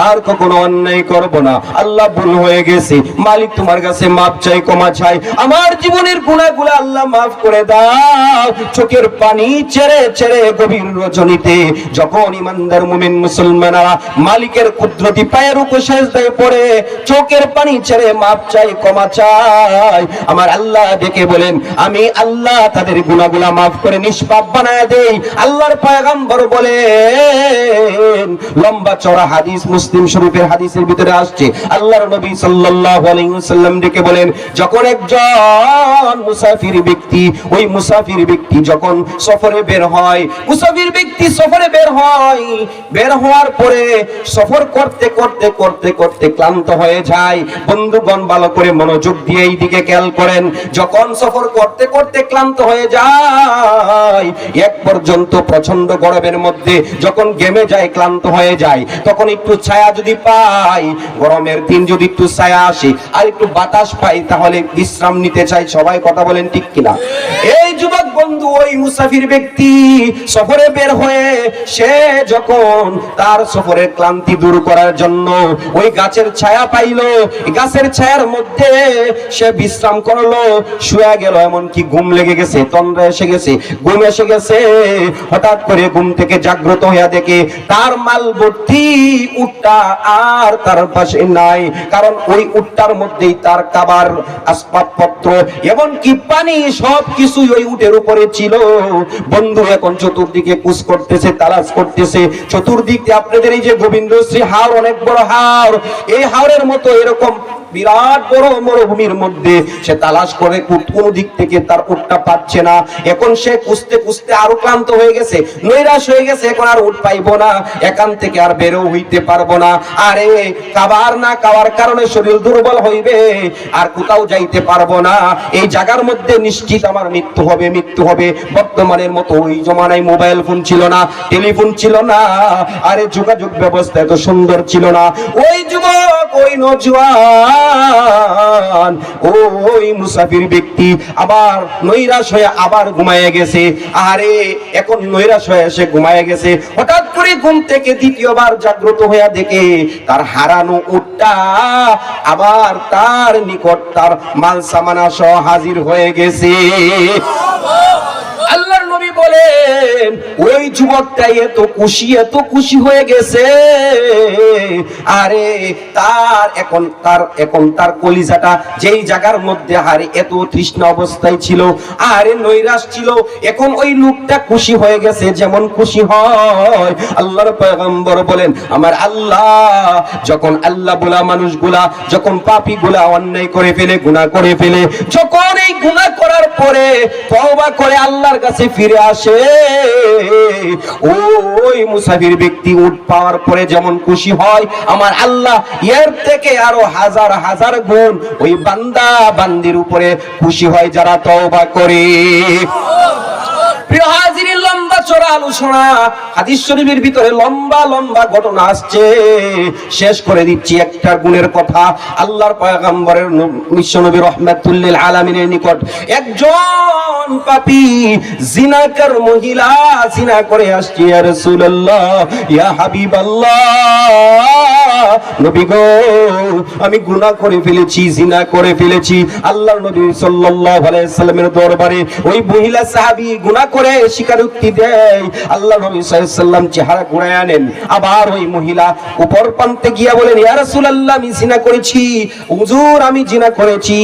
আর কখনো অন্যায় করব না, আল্লাহ ভুল হয়ে গেছে, মালিক তোমার কাছে মাপ চাই, ক্ষমা চাই, আমার জীবনের গুনাহগুলো আল্লাহ মাফ করে দাও। চোখের পানি ছেড়ে ছেড়ে গভীর রজনীতে যখন ইমানদার মুমিন মুসলমানরা মালিকের কুদরতি পায়ের উপর সেজদায় পড়ে চোখের পানি ছেড়ে মাপ চাই, ক্ষমা চাই, আমার আল্লাহ ডেকে বলেন, আমি আল্লাহ তাদের গুনাহগুলো মাফ করে নিষ্পাপ বানায় দেই। আল্লাহর পয়গম্বর বলেন, লম্বা চড়া হাদিস, মুসলিম শরীফের হাদিসের ভিতরে আসছে, আল্লাহর নবী সাল্লাল্লাহু আলাইহি ওয়াসাল্লাম ডেকে বলেন, যখন একজন মুসাফির ব্যক্তি, ওই মুসাফির ব্যক্তি যখন সফরে বের হয়, মুসাফির ব্যক্তি সফরে বের হয়, বের হওয়ার পরে সফর করতে করতে করতে করতে ক্লান্ত হয়ে যায়। বন্ধুগণ ভালো করে মনোযোগ দিয়ে এই দিকে খেয়াল করেন, যখন সফর করতে করতে ক্লান্ত হয়ে যায়, এক পর্যন্ত প্রচন্ড গরমের মধ্যে যখন ঘেমে যায়, ক্লান্ত হয়ে যায়, তখন একটু ছায়া যদি পাই, গরমের দিন যদি একটু ছায়া আসে আর একটু বাতাস পাই, তাহলে বিশ্রাম নিতে চাই। সবাই কথা বলেন ঠিক কিনা? এই যুবক বন্ধু, ওই মুসাফির ব্যক্তি সফরে বের হয়ে সে যখন তার সফরের ক্লান্তি দূর করার জন্য ওই গাছের ছায়া পাইলো, গাছের ছায়ার মধ্যে সে বিশ্রাম করলো, শুয়ে গেল, এমনকি ঘুম লেগে গেছে, তন্দ্রা এসে গেছে, ঘুম এসে গেছে। হঠাৎ করে ঘুম থেকে জাগ্রত হইয়া দেখে তার মাল ভর্তি উটটা আর তার পাশে নাই, কারণ ওই উটটার মধ্যেই তার খাবার, আসবাবপত্র, এমনকি পানি, সব কিছু ওই উটের উপরে ছিল। বন্ধু এখন চতুর্দিকে কুচ করতেছে, তালাশ করতেছে, চতুর্দিকে আপনাদের এই যে গোবিন্দশ্রী হাওর, অনেক বড় হাওর, এই হাওরের মতো এরকম বিরাট বড় মরুভূমির মধ্যে সে তালাশ করে কোন দিক থেকে তার উটটা পাচ্ছে না। এখন সে খুঁজতে খুঁজতে আরো ক্লান্ত হয়ে গেছে, নৈরাশ হয়ে গেছে, এখন আর উট পাইবো না, এখান থেকে আর বেরো হইতে পারবো না, আরে খাবার না খাওয়ার কারণে শরীর দুর্বল হইবে, আর কোথাও যাইতে পারবো না, এই জায়গার মধ্যে নিশ্চিত আমার মৃত্যু হবে, মৃত্যু হবে। বর্তমানের মতো ওই জমানায় মোবাইল ফোন ছিল না, টেলিফোন ছিল না, আরে যোগাযোগ ব্যবস্থা এত সুন্দর ছিল না। ওই যুবক, ওই নওজোয়ান, ওই মুসাফির ব্যক্তি আবার নৈরাশ হয়ে আবার ঘুমায়ে গেছে। আরে এখন নৈরাশ হয়ে এসে ঘুমায়ে গেছে, হঠাৎ করে ঘুম থেকে দ্বিতীয়বার জাগ্রত হইয়া দেখে তার হারানো উটটা আবার তার নিকট তার মাল সামানা সহ হাজির হয়ে গেছে। আল্লাহর নবী বলেন, ওই যুবকটা এত খুশি হয়ে গেছে, আরে এখন তার কলিজাটা যেই জায়গার মধ্যে হারে এত তৃষ্ণা অবস্থায় ছিল, আরে নৈরাশ ছিল, এখন ওই লোকটা খুশি হয়ে গেছে, যেমন খুশি হয়। আল্লাহর পয়গম্বর বলেন, আমার আল্লাহ যখন আল্লাহ বলা মানুষগুলা, যখন পাপী গুলা অন্যায় করে ফেলে, গুনাহ করে ফেলে, যখন এই গুনাহ করার পরে তওবা করে আল্লাহর কাছে ফিরে আসে, ওই মুসাফির ব্যক্তি উট পাওয়ার পরে যেমন খুশি হয়, আমার আল্লাহ এর থেকে আরো হাজার হাজার গুণ ওই বান্দা বান্দির উপরে খুশি হয় যারা তওবা করে। প্রিয় হাজিরিন, লম্বা চড়া আলোচনা, হাদিস শরীফের ভিতরে লম্বা লম্বা ঘটনা আসছে, শেষ করে দিচ্ছি একটা গুণের কথা। আল্লাহর পয়গম্বরের বিশ্বনবী রাহমাতুল লিল আলামিনের নিকট একজন পাপী জিনাকার মহিলা জিনা করে আসছে, ইয়া রাসূলুল্লাহ, ইয়া হাবিবাল্লাহ, নবী গো, আমি গুনাহ করে ফেলেছি, জিনা করে ফেলেছি। আল্লাহর নবী সাল্লাল্লাহু আলাইহি সাল্লামের দরবারে ওই মহিলা সাহাবী গুনাহ করে স্বীকারোক্তি দেয়। আল্লাহ নবী সাল্লাল্লাহু আলাইহি সাল্লাম চেহারা ঘুরায় আনেন, আবার ওই মহিলা উপর প্রান্তে গিয়া বলেন, ইয়া রাসূলুল্লাহ, আমি জিনা করেছি, হুজুর আমি জিনা করেছি।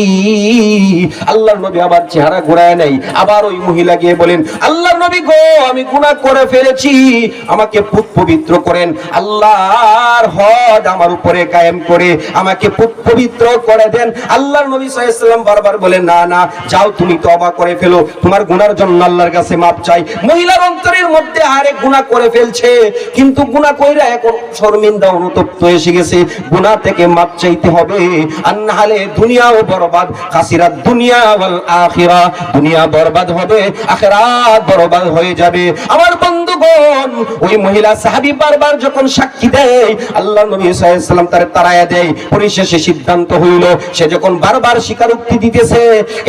আল্লাহর নবী আবার চেহারা ঘুরায় নেয়, আবার ওই মহিলা গিয়ে বলেন, আল্লাহর নবী গো, আমি গুনাহ করে ফেলেছি, আমাকে পবিত্র করেন, আল্লাহর হদ আমার উপরে কায়েম করে আমাকে পবিত্র করে দেন। আল্লাহর নবী সাল্লাল্লাহু আলাইহি সাল্লাম বারবার বলেন, না না, যাও তুমি তওবা করে ফেলো, তোমার গুনার জন্য আল্লাহর কাছে মাপ চাই। মহিলার অন্তরের মধ্যে আরেক গুনাহ করে ফেলছে, কিন্তু গুনাহ কইরা এখন শর্মিন্দা অনুতপ্ত এসে গেছে, গুনাহ থেকে মাপ চাইতে হবে, আর না হলে দুনিয়াও বরবাদ, খাসিরাত দুনিয়া ওয়াল আখিরা, দুনিয়া বরবাদ হবে, আখিরাত বরবাদ হয়ে যাবে। আমার বন্ধুগণ, ওই মহিলা সাহাবী বারবার যখন সাক্ষী দেয়, আল্লাহ নবী সাল্লাল্লাহু আলাইহি ওয়াসাল্লাম তার তাড়ায়া দেয়। পরিশেষে সিদ্ধান্ত হইল, সে যখন বারবার স্বীকারোক্তি দিতেছে,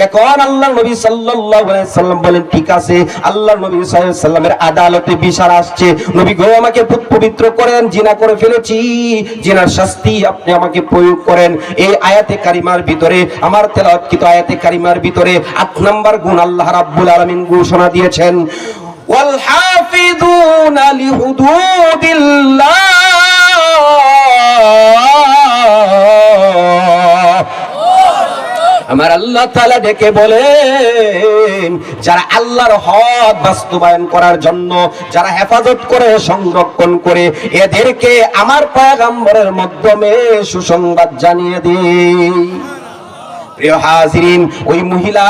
এখন আল্লাহ নবী সাল্লাল্লাহু আলাইহি ওয়াসাল্লাম বলেন, ঠিক আছে, আল্লাহ নবী সাল্লাল্লাহু আলাইহি ওয়াসাল্লামের আদালতে বিচার আসছে, নবী গো আমাকে পবিত্র করেন, জিনা করে ফেলেছি, জিনার শাস্তি আপনি আমাকে প্রয়োগ করেন। এই আয়াতে কারিমার ভিতরে, আমার তেলাওয়াতকৃত আয়াতে কারিমার ভিতরে 8 নম্বর গুণ আল্লাহ রাব্বুল আলামিন ঘোষণা দিয়েছেন, ওয়াল হাফিযুনা লিহুদুদিল্লাহ, আমার আল্লাহ তাআলা ডেকে বলেন, যারা আল্লাহর হক বাস্তবায়ন করার জন্য যারা হেফাজত করে, সংরক্ষণ করে, এদেরকে আমার পয়গম্বরের মাধ্যমে সুসংবাদ জানিয়ে দিই। প্রিয় হাজিরিন, ওই মহিলা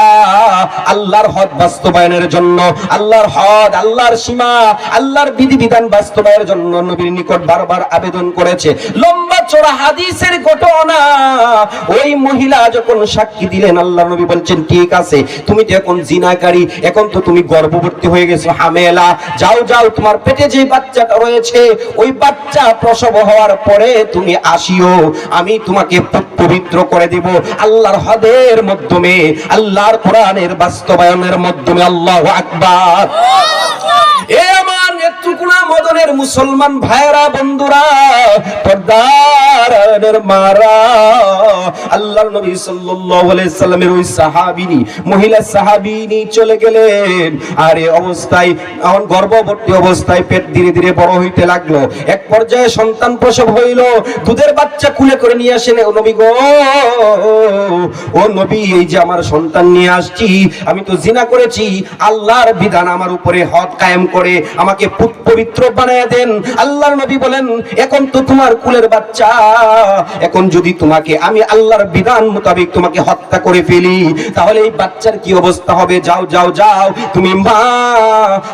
আল্লাহর হক বাস্তবায়নের জন্য, আল্লাহর হক, আল্লাহর সীমা, আল্লাহর বিধিবিধান বাস্তবায়নের জন্য নবীর নিকট বারবার আবেদন করেছে। লম্বা চড়া হাদিসের ঘটনা। ওই মহিলা যখন সাক্ষী দিলেন, আল্লাহর নবী বলছেন, ঠিক আছে, তুমি তো এখন জিনাকারী, এখন তো তুমি গর্ভবতী হয়ে গেছো, হামেলা, যাও যাও, তোমার পেটে যে বাচ্চাটা রয়েছে, ওই বাচ্চা প্রসব হওয়ার পরে তুমি আসিও, আমি তোমাকে পবিত্র করে দেব আল্লাহর হদের মাধ্যমে, আল্লাহর কোরআনের বাস্তবায়নের মাধ্যমে। আল্লাহু আকবার। এ আমার নেত্রকোনা মদনের মুসলমান ভাইরা, বন্ধুরা, পর্দার মারা, আল্লাহর নবী সাল্লাল্লাহু আলাইহি সাল্লামের ওই সাহাবীনি, মহিলা সাহাবীনি চলে গেলেন। আর এই অবস্থায়, এখন গর্ভবতী অবস্থায় পেট ধীরে ধীরে বড় হইতে লাগলো। এক পর্যায়ে সন্তান প্রসব হইল, দুধের বাচ্চা কুলে করে নিয়ে আসেন, ও নবী গো, ও নবী, এই যে আমার সন্তান নিয়ে আসছি, আমি তো জিনা করেছি, আল্লাহর বিধান আমার উপরে হক কায়েম করে আমাকে পবিত্র বানায় দেন। আল্লাহর নবী বলেন, এখন তো তোমার কুলের বাচ্চা, এখন যদি তোমাকে আমি আল্লাহর বিধান মোতাবেক তোমাকে হত্যা করে ফেলি, তাহলে এই বাচ্চার কি অবস্থা হবে? যাও যাও যাও, তুমি মা,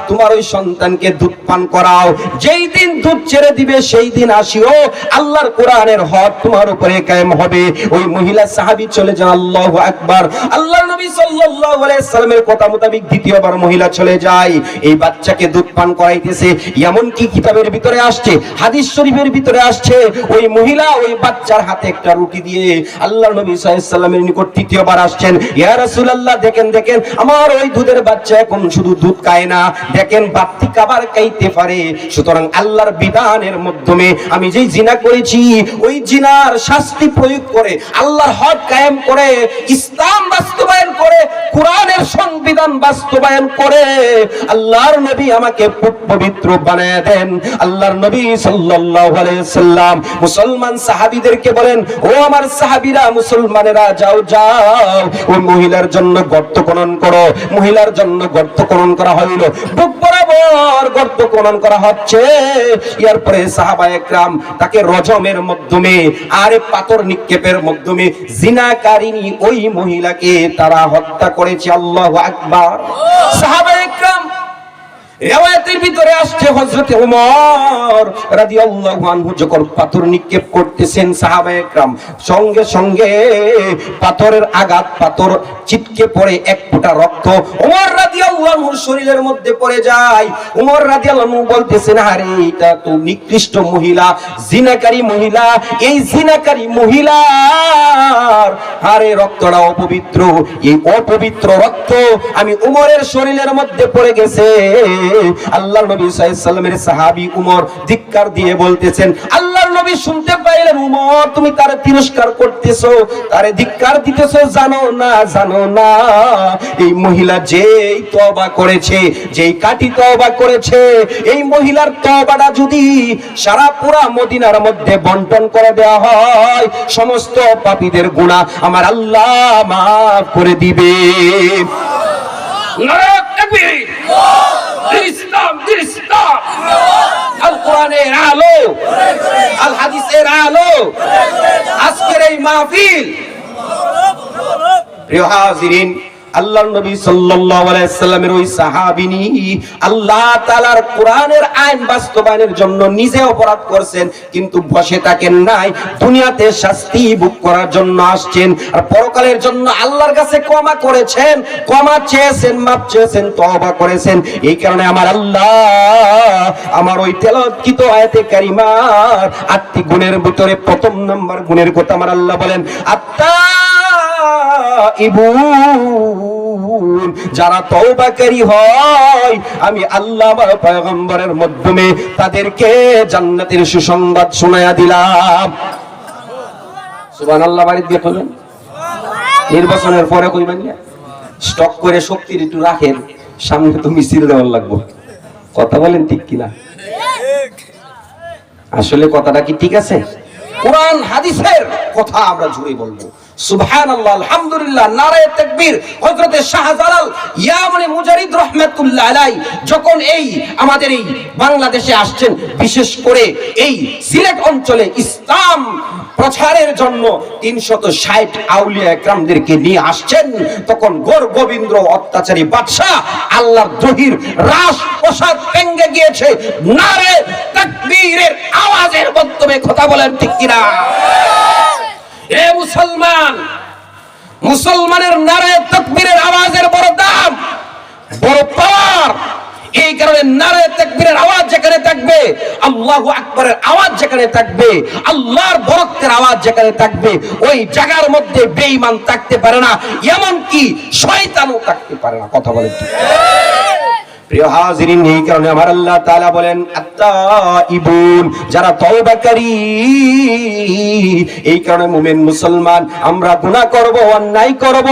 তোমার ওই সন্তানকে দুধ পান করাও, যেই দিন দুধ ছেড়ে দিবে সেই দিন আসিও, আল্লাহর কোরআনের হক তোমার উপরে কায়েম হবে। ওই মহিলা সাহাবী চলে যান। আল্লাহু আকবার। আল্লাহর নবী সাল্লাল্লাহু আলাইহি সাল্লামের কথা মোতাবেক দ্বিতীয়বার মহিলা চলে যায়, এই বাচ্চাকে দুধ পান করাইতেছে। এমন কি কিতাবের ভিতরে আসছে, হাদিস শরীফের ভিতরে আসছে, ওই মহিলা ওই বাচ্চার হাতে একটা রুটি দিয়ে আল্লাহর নবী সাল্লাল্লাহু আলাইহি সাল্লামের নিকট তৃতীয়বার আসছেন, ইয়া রাসূলুল্লাহ, দেখেন দেখেন, আমার ওই দুধের বাচ্চা এখন শুধু দুধ খায় না, দেখেন বাড়তি খাবার খাইতে পারে। সুতরাং আল্লাহর বিধানের মাধ্যমে আমি যেই জিনা করেছি, ওই জিনার শাস্তি প্রয়োগ করে, আল্লাহর হক কায়েম করে, ইসলাম বাস্তবায়ন করে, কোরআনের সংবিধান বাস্তবায়ন করে আল্লাহর নবী আমাকে পবিত্র বানায় দেন। আল্লাহর নবী সাল্লাল্লাহু আলাইহি সাল্লাম মুসলমান সাহাবীদেরকে বলেন, ও আমার সাহাবীরা, মুসলমানেরা, যাও যাও, ওই মহিলার জন্য গর্ত খনন করো। মহিলার জন্য গর্ত খনন করা হইল, বুক বরাবর গর্ত খনন করা হচ্ছে। এরপরে সাহাবায়ে কেরাম তাকে রজমের মাধ্যমে আর পাথর নিক্ষেপের মাধ্যমে জিনাকারিনী ওই মহিলাকে তারা হত্যা করেছে। আল্লাহু আকবার। সাহাবায়ে কেরাম, রিওয়ায়াতের ভিতরে আসছে, হযরত ওমর রাদিয়াল্লাহু আনহু যখন পাথর নিক্ষেপ করতেছেন, সাহাবায়ে কেরাম সঙ্গে সঙ্গে পাথরের আঘাত, পাথর ছিটকে পড়ে এক ফোঁটা রক্ত ওমর রাদিয়াল্লাহু আনহুর শরীরের মধ্যে পড়ে যায়। ওমর রাদিয়াল্লাহু আনহু বলতেছেন, আরে এটা তো নিকৃষ্ট মহিলা, জিনাকারী মহিলা, এই জিনাকারী মহিলার আরে রক্তটা অপবিত্র, এই অপবিত্র রক্ত আমি ওমরের শরীরের মধ্যে পড়ে গেছে। আল্লাহর নবী সাল্লাল্লাহু আলাইহি সাল্লামের সাহাবী উমর ধিক্কার দিয়ে বলতেছেন, আল্লাহর নবী শুনতে পাইলেন, উমর তুমি তারে তিরস্কার করতেছো, তারে ধিক্কার দিতেছো, জানো না, জানো না, এই মহিলা যেই তওবা করেছে, যেই কাটি তওবা করেছে, এই মহিলার তওবাটা যদি সারা পুরা মদিনার মধ্যে বন্টন করে দেওয়া হয়, সমস্ত পাপীদের গুনাহ আমার আল্লাহ মাফ করে দিবে। নারায়ে তাকবীর। ইসলাম, ইসলাম, আল কোরআনের আলো, আল হাদিসের আলো, আজকের এই মাহফিল। প্রিয় হাজিরিন, আল্লাহর নবী সাল্লাল্লাহু আলাইহি সাল্লামের ওই সাহাবিনী আল্লাহ তাআলার কোরআনের আইন বাস্তবায়নের জন্য নিজে অপরাধ করেছেন, কিন্তু বসে থাকেন নাই, দুনিয়াতে শাস্তি ভোগ করার জন্য আসছেন, আর পরকালের জন্য আল্লাহর কাছে ক্ষমা করেছেন, ক্ষমা চেয়েছেন, মাফ চেয়েছেন, তওবা করেছেন। এই কারণে আমার আল্লাহ আমার ওই তেলাওয়াতকৃত আয়াতে কারিমার 8টি গুণের ভিতরে প্রথম নাম্বার গুণের কথা আমার আল্লাহ বলেন, যারা তওবাকারী হয় আমি আল্লাহ আমার পয়গম্বরের মাধ্যমে তাদেরকে জান্নাতের সুসংবাদ শোনায়া দিলাম। সুবহানাল্লাহ। বাড়ি দিয়ে বলেন, নির্বাচনের পরে কইবেন না, স্টক করে শক্তির একটু রাখেন, সামনে তো মিছিল দেওয়ার লাগবে। কথা বলেন ঠিক কিনা? আসলে কথাটা কি ঠিক আছে? কোরআন হাদিসের কথা আমরা জুড়ে বলবো। সুবহানাল্লাহ, আলহামদুলিল্লাহ, নারায়ে তাকবীর। হযরত শাহজালাল ইয়ামানি মুজারিদ রাহমাতুল্লাহ আলাইহি যখন এই আমাদের এই বাংলাদেশে আসছেন, বিশেষ করে এই সিলেট অঞ্চলে ইসলাম প্রচারের জন্য 360 আউলিয়া একরামদেরকে নিয়ে আসছেন, তখন গৌর গোবিন্দ অত্যাচারী বাদশা আল্লাহর দ্রোহীর রাস প্রসাদ ভেঙে গিয়েছে নারে তাকবীরের আওয়াজের মাধ্যমে। কথা বলেন ঠিক কিনা? এ মুসলমান, মুসলমানের নারে তাকবীরের আওয়াজের বড় দাম, বড় পাওয়ার। এই কারণে নারে তাকবীরের আওয়াজ যেখানে থাকবে, আল্লাহু আকবারের আওয়াজ যেখানে থাকবে, আল্লাহর বরকতের আওয়াজ যেখানে থাকবে, ওই জায়গার মধ্যে বেঈমান থাকতে পারে না, এমনকি শয়তানও থাকতে পারে না। কথা বলেন ঠিক? প্রিয় হাজিরিন, এই কারণে আমার আল্লাহ তাআলা বলেন আত-তাইবুন, যারা তওবাকারী। এই কারণে মুমিন মুসলমান আমরা গুনাহ করব, অন্যায় করব,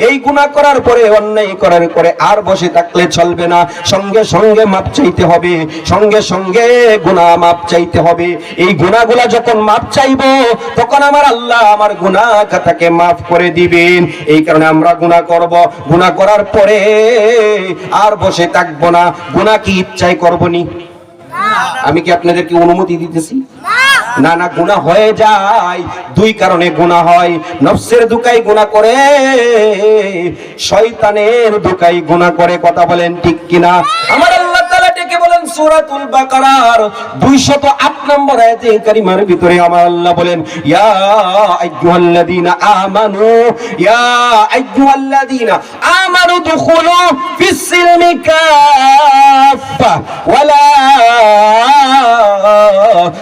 এই গুনাহ করার পরে, অন্যায় করার পরে আর বসে থাকলে চলবে না, সঙ্গে সঙ্গে মাপ চাইতে হবে, সঙ্গে সঙ্গে গুনাহ মাপ চাইতে হবে। এই গুনাহগুলা যখন মাপ চাইবো, তখন আমার আল্লাহ আমার গুনাহ খাতাকে মাফ করে দিবেন। এই কারণে আমরা গুনাহ করব, গুনাহ করার পরে আর বসে থাকবো না। গুনাহ কি ইচ্ছায় করবনি? আমি কি আপনাদেরকে অনুমতি দিতেছি? না না, গুনাহ হয়ে যায়। দুই কারণে গুনাহ হয়, নফসের ধোঁকায় গুনাহ করে, শয়তানের ধোঁকায় গুনাহ করে। কথা বলেন ঠিক কিনা? আমার আল্লাহ তাআলা ডেকে বলেন সূরাতুল বাকারার 208 নম্বর আয়াতে কারিমার ভিতরে আমার আল্লাহ বলেন, ইয়া আইয়ুহাল্লাযীনা আমানু, ইয়া আইয়ুহাল্লাযীনা আমানু দুখুলু ফিস-সিলমি কাফা ওয়ালা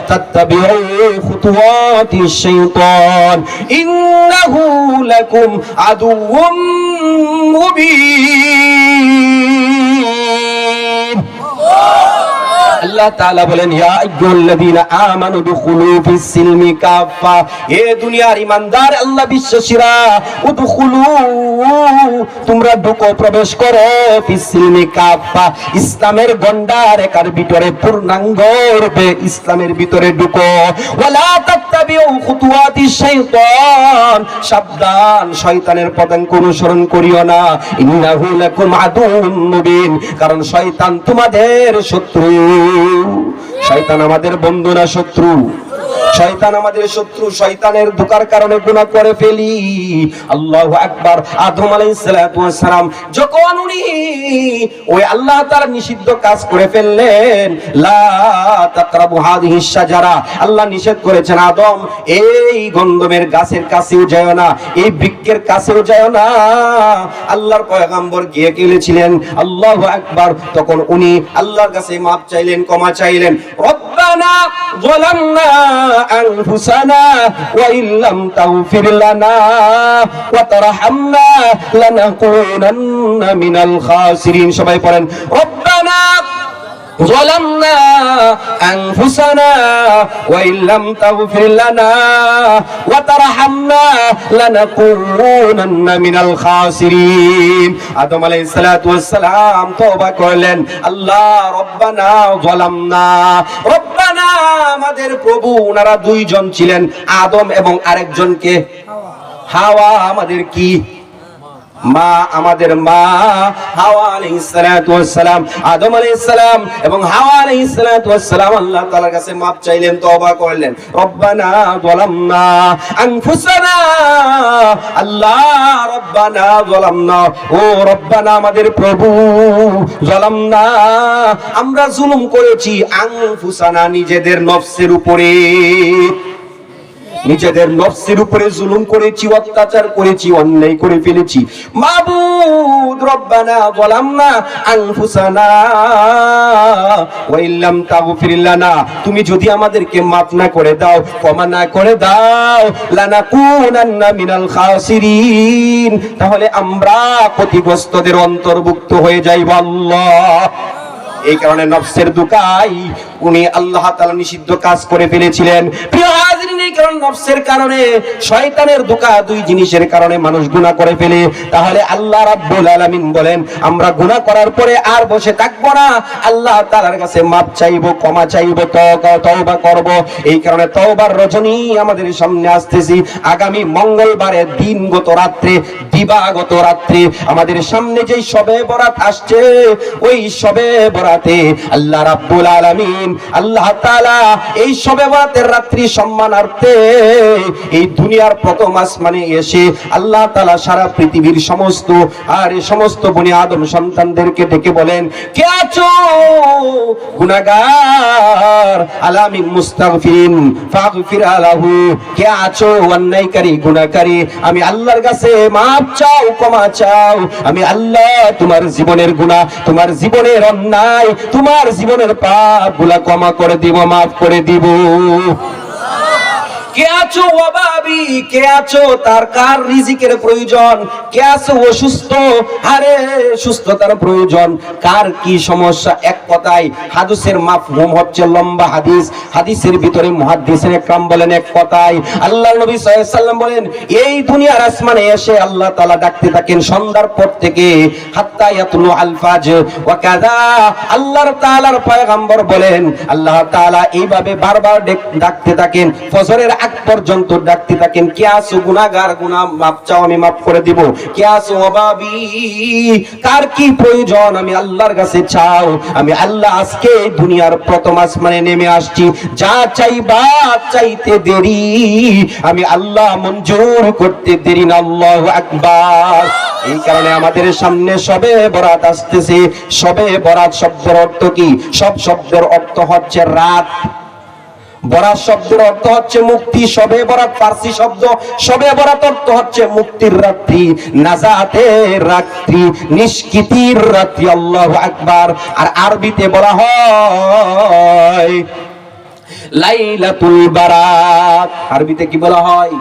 তাত্তাবিউ খুতুওয়াতিশ শাইতান ইন্নাহু লাকুম আদুউম মুবিন। আল্লাহ তাআলা বলেন, ইয়া আইয়ুহাল্লাযীনা আমানু দুখুলু ফিস-সিলমি কাফা, হে দুনিয়ার ঈমানদার আল্লাহ বিশ্বাসীরা, উদখুলু, তোমরা ঢুকো, প্রবেশ করো, ফিস-সিলমি কাফা, ইসলামের গন্ডারেকার ভিতরে, পূর্ণাঙ্গ রূপে ইসলামের ভিতরে ঢুকো। ওয়ালা তাত্তাবিউ খুতুওয়াতিশ শাইতান, সাবধান, শয়তানের পদাঙ্ক অনুসরণ করিও না। ইন্নাহু লাকুম আদুউম মুবিন, কারণ শয়তান তোমাদের শত্রু। শয়তান আমাদের বন্ধু না শত্রু? শয়তান আমাদের শত্রু। শয়তানের ধোঁকার কারণে গুনাহ করে ফেলি। আল্লাহু আকবার। আদম আলাইহিস সালাতু ওয়াস সালাম যখন উনি ওই আল্লাহ তাআলা নিষিদ্ধ কাজ করে ফেললেন, লা তাকরাবু হাযিহিস শাজারা, আল্লাহ নিষেধ করেছেন, আদম এই গন্ধমের গাছের কাছেও যাও না, এই বৃক্ষের কাছেও যাও না। আল্লাহর পয়গম্বর গিয়ে গেলেছিলেন, আল্লাহু আকবার। তখন উনি আল্লাহর কাছে মাপ চাইলেন, ক্ষমা চাইলেন। রব্বানা যালামনা أنفسنا وإن لم تغفر لنا وترحمنا لنكونن من الخاسرين। সবাই পড়েন, ربنا ظلمنا أنفسنا وإن لم تغفر لنا وترحمنا لنكونن من الخاسرين। আদম আলাইহিস সালাতু ওয়াস সালাম তওবা করলেন, আল্লাহ রব্বানা যালামনা, রব্বানা আমাদের প্রভু। ওনারা দুইজন ছিলেন, আদম এবং আরেকজনকে হাওয়া, আমাদের কি মা আমাদের মা হাওয়া আলাইহিস সালাতু ওয়াস সালাম, আদম আলাইহিস সালাম এবং হাওয়া আলাইহিস সালাতু ওয়াস সালাম আল্লাহ তাআলার কাছে মাপ চাইলেন, তওবা করলেন। রব্বানা যালামনা আনফুসানা, আল্লাহ রব্বানা যালামনা, ও রব্বানা আমাদের প্রভু, যালামনা আমরা জুলুম করেছি, আনফুসানা নিজেদের নফসের উপরে, নিজেদের নফসের উপরে জুলুম করেছি, অত্যাচার করেছি, অন্যায় করে ফেলেছি। মাবুদ রব্বানা যালামনা আনফুসানা ওয়া ইল্লাম তাগফির লানা, তুমি যদি আমাদেরকে মাফ না করে দাও, ক্ষমা না করে দাও, লানাকুনান্না মিনাল খাসিরিন, তাহলে আমরা ক্ষতিগ্রস্তদের অন্তর্ভুক্ত হয়ে যাইব আল্লাহ। এই কারণে নফসের দুকাই উনি আল্লাহ তাআলা নিষিদ্ধ কাজ করে ফেলেছিলেন। প্রিয় হাজিরিন, এই কারণে নফসের কারণে, শয়তানের দুকা, দুই জিনিসের কারণে মানুষ গুনাহ করে ফেলে। তাহলে আল্লাহ রাব্বুল আলামিন বলেন আমরা গুনাহ করার পরে আর বসে থাকবো না, আল্লাহ তাআলার কাছে মাপ চাইবো, ক্ষমা চাইবো, তওবা করব। এই কারণে তওবার রজনী আমাদের সামনে আসতেছি। আগামী মঙ্গলবারে দিনগত রাত্রে, দিবাগত রাত্রে আমাদের সামনে যেই শবে বরাত আসছে, ওই শবে বরাতে আল্লাহ রাব্বুল আলামিন, আল্লাহ তাআলা এই শবে বরাতের রাত্রি সম্মানার্থে এই দুনিয়ার প্রথম আসমানে এসে আল্লাহ তাআলা সারা পৃথিবীর সমস্ত আর এই সমস্ত বনি আদম সন্তানদেরকে ডেকে বলেন, কে আছো গুনাহগার, আলামিন মুস্তাগফিরিন ফাগফির লাহু, কে আছো অন্যায়কারী গুনাহকারী, আমি আল্লাহর কাছে মাপ চাও, ক্ষমা চাও, আমি আল্লাহ তোমার জীবনের গুনাহ, তোমার জীবনের অন্যায়, তোমার জীবনের পাপ গুলা ক্ষমা করে দিব, মাফ করে দিব। কে আছো অভাবী, কে আছো তার কার রিজিকের প্রয়োজন, কে আছো অসুস্থ, আরে সুস্থতার প্রয়োজন, কার কি সমস্যা। এক কথায় হাদিসের মাফহুম হচ্ছে লম্বা হাদিস, হাদিসের ভিতরে মুহাদ্দিসিন একরাম বলেন এক কথায় আল্লাহর নবী সাল্লাল্লাহু আলাইহি সাল্লাম বলেন, এই দুনিয়ার আসমানে এসে আল্লাহ তাআলা ডাকতে থাকেন সন্ধ্যার পর থেকে হাত্তা ইয়াতুলু আল ফাজর ওয়া কাযা, আল্লাহর তাআলার পয়গম্বর বলেন আল্লাহ তাআলা এইভাবে বারবার ডাকতে থাকেন, ফজরের আগ পর্যন্ত ডাকতে থাকেন, কে আছো গুনাহগার, গুনাহ মাফ চাও, আমি মাফ করে দিব, কে আছো অভাবী, কার কি প্রয়োজন, আমি আল্লাহর কাছে চাও, আমি আল্লাহ আজকে দুনিয়ার প্রথম আসমানে নেমে আসছি, যা চাইবা চাইতে দেরি, আমি আল্লাহ মঞ্জুর করতে দেরি না। আল্লাহু আকবার। এই কারণে আমাদের সামনে শবে বরাত আসতেছে। শবে বরাত শব্দের অর্থ কি? সব শব্দের অর্থ হচ্ছে রাত, বরাত শব্দের অর্থ হচ্ছে মুক্তি। শবে বরাত ফার্সি শব্দ, শবে বরাত অর্থ হচ্ছে মুক্তির রাত্রি, নাজাতের রাত্রি, নিষ্কৃতির রাত্রি। আল্লাহু আকবার। আর আরবিতে বলা হয় লাইলাতুল বারাত। আরবিতে কি বলা হয়?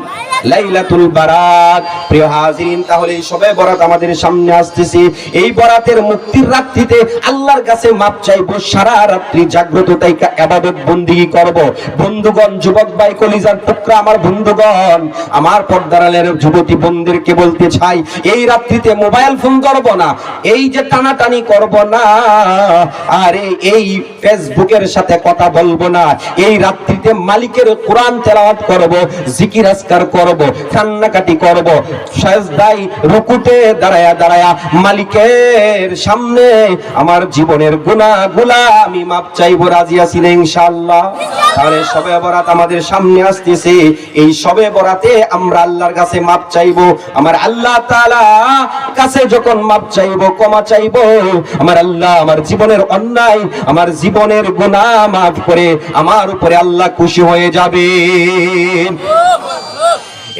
লাইলাতুল বারাত। প্রিয় হাজিরিন, তাহলে এই শবে বরাত আমাদের সামনে আসতেছে। এই বরাতের মুক্তির রাত্রিতে আল্লাহর কাছে মাপ চাইবো, সারা রাত্রি জাগ্রত থাইকা ইবাদত বন্দেগী করব। বন্ধুগণ, যুবক ভাই, কলিজার টুকরা আমার বন্ধুগণ, আমার পর্দার আড়ালের যুবতী বোনদেরকে বলতে চাই, এই রাত্রিতে মোবাইল ফোন করব না, এই যে টানাটানি করব না, আর এই ফেসবুকের সাথে কথা বলবো না। এই রাত্রিতে মালিকের কোরআন তেলাওয়াত করব, জিকির আজকার করব, কান্নাকাটি করব, সাজদায় রুকুতে দাঁড়ায়া দাঁড়ায়া মালিকের সামনে আমার জীবনের গুনাহগুলা আমি মাপ চাইবো। রাজি আছি না ইনশাআল্লাহ? তাহলে শবে বরাত আমাদের সামনে আসতেছে। এই শবে বরাতে আমরা আল্লাহর কাছে মাপ চাইবো। আমার আল্লাহ তাআলা কাছে যখন মাপ চাইবো, ক্ষমা চাইবো, আমার আল্লাহ আমার জীবনের অন্যায়, আমার জীবনের গুনাহ মাফ করে আমার উপরে আল্লাহ খুশি হয়ে যাবে।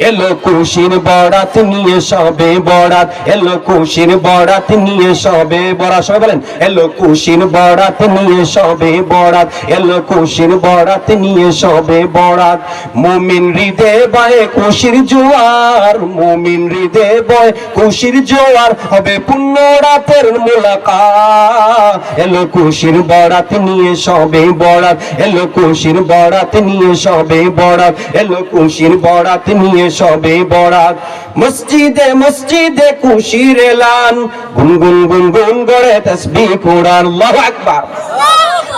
এলো খুশির বরাত নিয়ে শবে বরাত, এলো খুশির বরাত নিয়ে শবে বরাত। সবাই বলেন, এলো খুশির বরাত নিয়ে শবে বরাত, এলো খুশির বরাত নিয়ে শবে বরাত। মুমিন হৃদয়ে বয়ে খুশির জোয়ার, মুমিন হৃদয়ে বয়ে খুশির জোয়ার, হবে পূর্ণ রাতের মুলাকাত। এলো খুশির বরাত নিয়ে শবে বরাত, এলো খুশির বরাত নিয়ে শবে বরাত, এলো খুশির বরাত নিয়ে শবে বরাত। মসজিদে মসজিদে খুশির এলান, গুনগুন গুনগুন করে তাসবিহ কুরআন। আল্লাহু আকবার।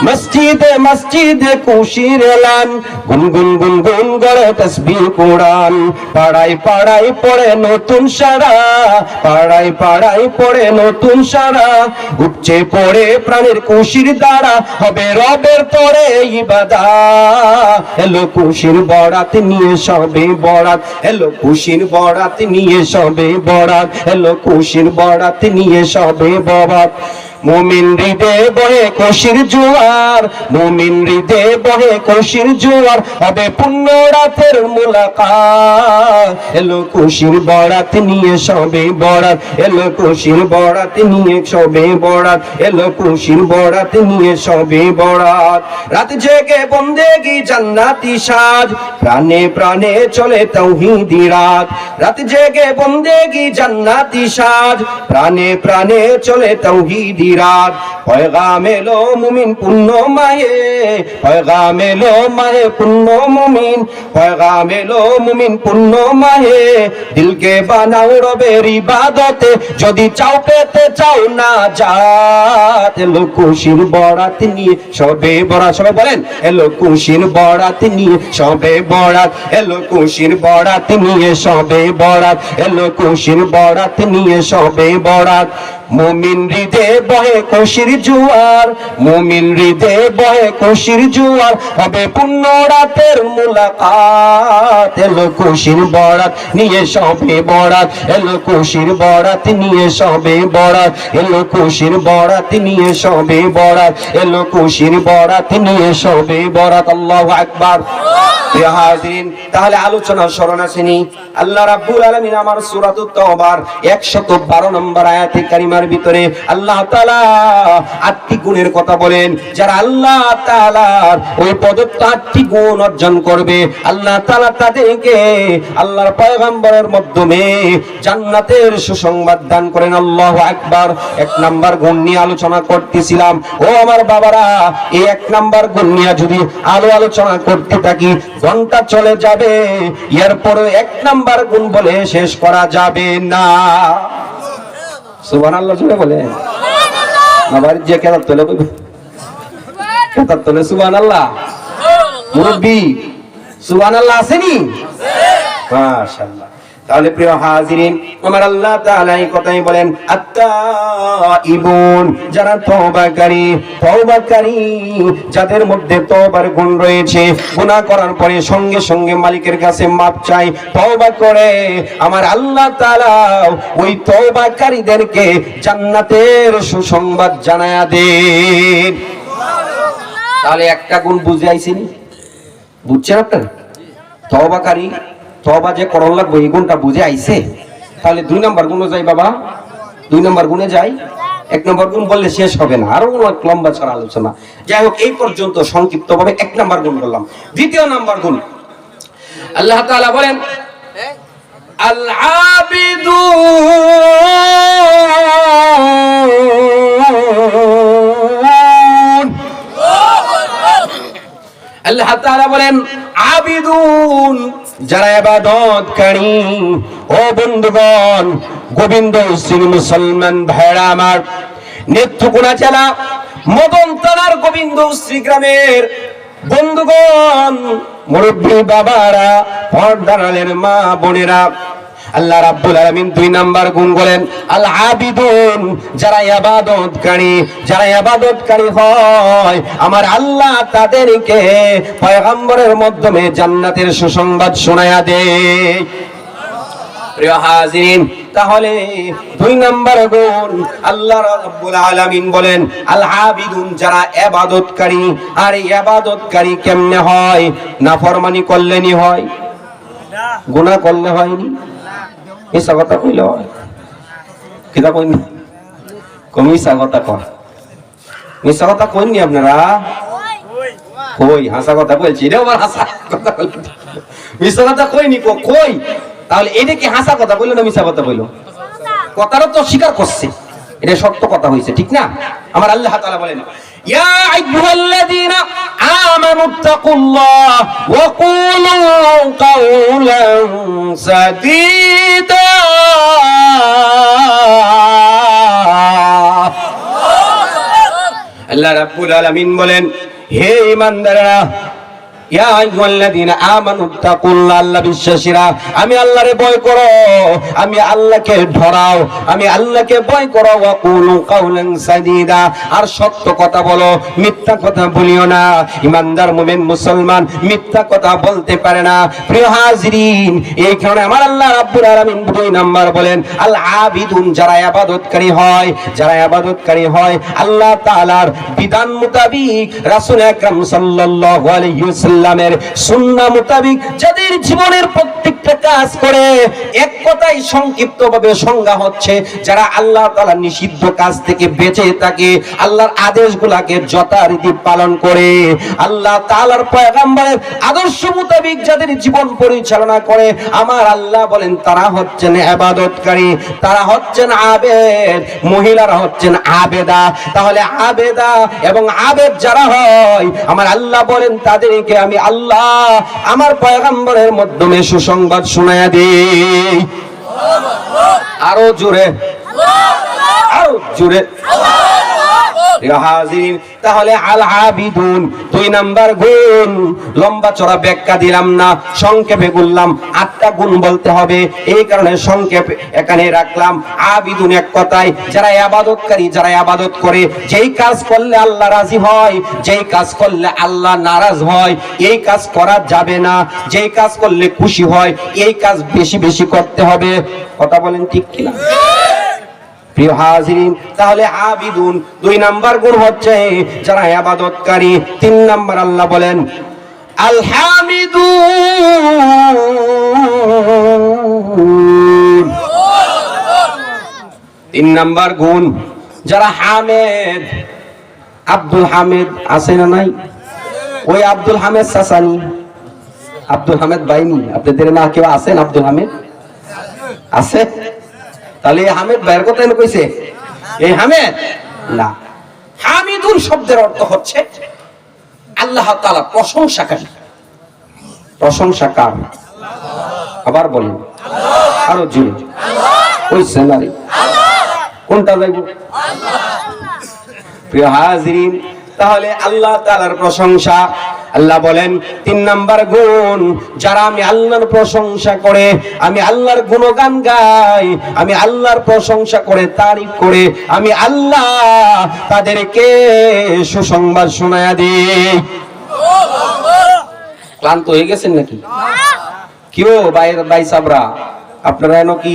মসজিদে মসজিদে খুশির এলান, গুনগুন গুনগুন করে তাসবিহ কুরআন, পাড়ায় পাড়ায় পড়ে নতুন সারা, পাড়ায় পাড়ায় পড়ে নতুন সারা, উপচে পড়ে প্রাণের খুশির দ্বারা, হবে রবের তরে ইবাদত। এলো খুশির বরাত নিয়ে সবে বরাত, এলো খুশির বরাত নিয়ে সবে বরাত, এলো খুশির বরাত নিয়ে সবে বরাত। মুমিন হৃদয়ে বহে খুশির জোয়ার, মুমিন হৃদয়ে বহে খুশির জোয়ার, হবে পূর্ণ রাতের মুলাকাত। এলো খুশির বরাত নিয়ে সবে বরাত, এলো খুশির বরাত নিয়ে সবে বরাত, এলো খুশির বরাত নিয়ে সবে বরাত। রাত জেগে বন্দেগি জান্নাতি সাজ, প্রাণে প্রাণে চলে তাওহীদি রাত। রাত জেগে বন্দেগি জান্নাতি সাজ, প্রাণে প্রাণে চলে তাওহীদি রাত। পয়গাম এলো মুমিন পূর্ণ মাহে, পয়গাম এলো মাহে পূর্ণ মুমিন, পয়গাম এলো মুমিন পূর্ণ মাহে। দিলকে বানাও রবের ইবাদতে, যদি চাও পেতে চাও না জাত। এলো খুশির বরাত নিয়ে সবে বরাত, সবাই বলেন এলো খুশির বরাত নিয়ে সবে বরাত, এলো খুশির বরাত নিয়ে সবে বরাত, এলো খুশির বরাত নিয়ে সবে বরাত। মুমিন হৃদয়ে বহে খুশির জোয়ার, মুমিন হৃদয়ে বহে খুশির জোয়ার, হবে পূর্ণ রাতের মুলাকাত। এলো খুশির বরাত নিয়ে সবে বরাত, এলো খুশির বরাত নিয়ে সবে বরাত, এলো খুশির বরাত নিয়ে সবে বরাত, এলো খুশির বরাত নিয়ে সবে বরাত। আল্লাহু আকবার। প্রিয় হাজিরিন, তাহলে আলোচনার স্মরণ আসেনি আল্লাহ রাব্বুল আলামিন আমার সূরাতুত তাওবার 112 নম্বর আয়াতে কারিমার ভিতরে আল্লাহ তাআলা 8টি গুণের কথা বলেন। যারা আল্লাহ তাআলার ওই প্রদত্ত 8টি গুণ অর্জন করবে, আল্লাহ তাআলা তাদেরকে আল্লাহর পয়গম্বরের মাধ্যমে জান্নাতের সুসংবাদ দান করেন। আল্লাহু আকবার। 1 নাম্বার গুণ নিয়ে আলোচনা করতেছিলাম। ও আমার বাবারা, এই 1 নাম্বার গুণ নিয়ে যদি আলোচনা করতে থাকি ঘন্টা চলে যাবে, এরপরে 1 নাম্বার গুণ বলে শেষ করা যাবে না। সুবহানাল্লাহ জোরে বলে আবার যে কেতাব তোলে কইবে, কেতাব তোলে সুবহানাল্লাহ। মুরব্বি সুবহানাল্লাহ আসেনি? মাশাআল্লাহ। তাহলে প্রিয় হাজিরিন, আমার আল্লাহ তাআলা এই কথাই বলেন, আত-তাইবুন, যারা তওবাকারী, তওবাকারী যাদের মধ্যে তওবার গুণ রয়েছে, গুনাহ করার পরে সঙ্গে সঙ্গে মালিকের কাছে মাপ চাই, তওবা করে, আমার আল্লাহ তাআলা ওই তওবাকারীদেরকে জান্নাতের সুসংবাদ জানায়া দেন। তাহলে একটা গুণ বুঝে আইছেন, বুঝছেন আপনারা? তওবাকারী, তওবা যে করণ লাগবে এই গুণটা বুঝে আইছে। তাহলে 2 নাম্বার গুণে যাই বাবা, 2 নাম্বার গুণে যাই। 1 নাম্বার গুণ বললে শেষ হবে না, আরো অনেক লম্বা ছাড়া আলোচনা। যাই হোক, এই পর্যন্ত সংক্ষিপ্ত ভাবে 1 নাম্বার গুণ বললাম। 2য় নাম্বার গুণ আল্লাহ তাআলা বলেন, আল আবিদুন, আল্লাহ তাআলা বলেন আবিদুন, যারা ইবাদতকারী। ও বন্ধুগণ, গোবিন্দ শ্রী মুসলমান ভাইরা আমার, নেত্রকোনা জেলা মদন থানার গোবিন্দ শ্রী গ্রামের বন্ধুগণ, মুরব্বী বাবারা, পর্দারালের মা বোনেরা, আল্লাহ রাব্বুল আলামিন 2 নাম্বার গুণ বলেন আল আবিদুন, যারা ইবাদতকারী, যারা ইবাদতকারী হয়, আমার আল্লাহ তাদেরকে পয়গম্বরের মাধ্যমে জান্নাতের সুসংবাদ শোনায়া দেয়। প্রিয় হাজিরিন, তাহলে 2 নাম্বার গুণ আল্লাহ রাব্বুল আলামিন বলেন আল আবিদুন, যারা ইবাদতকারী। আর ইবাদতকারী কেমনে হয়? নাফরমানি করলেনি হয়, গুনাহ করলে হয়নি। মিছা কথা কইলে হয়, কিতা কইনি? মিছা কথা কয়, মিছা কথা কইনি আপনারা? কই হাসা কথা বলছি, রে আবার হাসা কথা বলছি, মিছা কথা কইনি কই। তাহলে এটা কি হাসা কথা বললো না মিছা কথা বললো? কথাটা তো স্বীকার করছে, এটা সত্য কথা হয়েছে, ঠিক না? আমার আল্লাহ তাআলা বলেন, ইয়া আইয়ুহাল্লাযীনা আমানুত্তাকুল্লাহ ওয়া কুলু কাওলান সাদীদা। আল্লাহ আল্লাহ রাব্বুল আলামিন বলেন, হে ঈমানদাররা, ইয়া আইয়ুহাল্লাযীনা আমানু তাকুল্লাহ, আল্লাহ বিশ্বাসীরা, আমি আল্লাহরে ভয় করো, আমি আল্লাহকে ধরাও, আমি আল্লাহকে ভয় করো। ওয়া কুলু কাওলান সাদীদা, আর সত্য কথা বলো, মিথ্যা কথা বলিও না। ঈমানদার মুমিন মুসলমান মিথ্যা কথা বলতে পারে না। প্রিয় হাজিরিন, এই কারণে আমার আল্লাহ রাব্বুল আলামিন 2 নাম্বার বলেন, আল আবিদুন, যারা ইবাদতকারী হয়, যারা ইবাদতকারী হয় আল্লাহ তাআলার বিধান মোতাবেক, রাসূল আকরাম সাল্লাল্লাহু আলাইহি ওয়াসাল্লাম ইসলামের সুন্নাহ মোতাবেক যাদের জীবনের প্রত্যেকটা কাজ করে, এক কথায় সংক্ষিপ্তভাবে সংজ্ঞা হচ্ছে যারা আল্লাহ তাআলার নিষিদ্ধ কাজ থেকে বেঁচে থাকে, আল্লাহর আদেশগুলোকে যথারীতি পালন করে, আল্লাহ তাআলার পয়গম্বরের আদর্শ মোতাবেক যাদের জীবন পরিচালনা করে, আমার আল্লাহ বলেন তারা হচ্ছেন ইবাদতকারী, তারা হচ্ছেন আবেদ, মহিলারা হচ্ছেন আবেদা। তাহলে আবেদা এবং আবেদ যারা হয়, আমার আল্লাহ বলেন তাদেরকে আমি আল্লাহ আমার পয়গম্বরের মাধ্যমে সুসংবাদ শোনায়া দেই। আরো জোরে, আরো জোরে। তাহলে আল আবিদুন 2 নাম্বার গুণ, লম্বা চড়া ব্যাখ্যা দিলাম না, সংক্ষেপে বললাম 8টা গুণ বলতে হবে, এই কারণে সংক্ষেপে এখানে রাখলাম। আবিদুন এক কথায় যারা ইবাদতকারী, যারা ইবাদত করে, যেই কাজ করলে আল্লাহ রাজি হয়, যেই কাজ করলে আল্লাহ নারাজ হয়, এই কাজ করা যাবে না। যেই কাজ করলে খুশি হয়, এই কাজ বেশি বেশি করতে হবে। কথা বলেন ঠিক কিনা? প্রিয় হাজিরিন, তাহলে আবিদুন 2 নাম্বার গুণ হচ্ছে যারা ইবাদতকারী। 3 নাম্বার আল্লাহ বলেন আল হামিদুন, 3 নাম্বার গুণ যারা হামিদ। আব্দুল হামিদ আছে না নাই? ওই আব্দুল হামিদ সাসানি, আব্দুল হামিদ বাইনি, আপনাদের না কেউ আছেন আব্দুল হামিদ? আছে? তাহলে এই হামিদ বাইরের কথা এনে কইছে, এই হামিদ না। হামিদুন শব্দের অর্থ হচ্ছে আল্লাহ তাআলা প্রশংসাকারী, প্রশংসাকার। আবার বলেন, আরো জোরে, ওই সেনারি কোনটা যাইব? প্রিয় হাজিরিন, তাহলে আল্লাহ তাআলার প্রশংসা। আল্লাহ বলেন 3 নাম্বার গুণ, যারা আমি আল্লাহর প্রশংসা করে, আমি আল্লাহর গুণগান গাই, আমি আল্লাহর প্রশংসা করে, তারিফ করে, আমি আল্লাহ তাদেরকে সুসংবাদ শোনায়া দিই। ক্লান্ত হয়ে গেছেন নাকি? কিও ভাই সাবরা, আপনারা এনো কি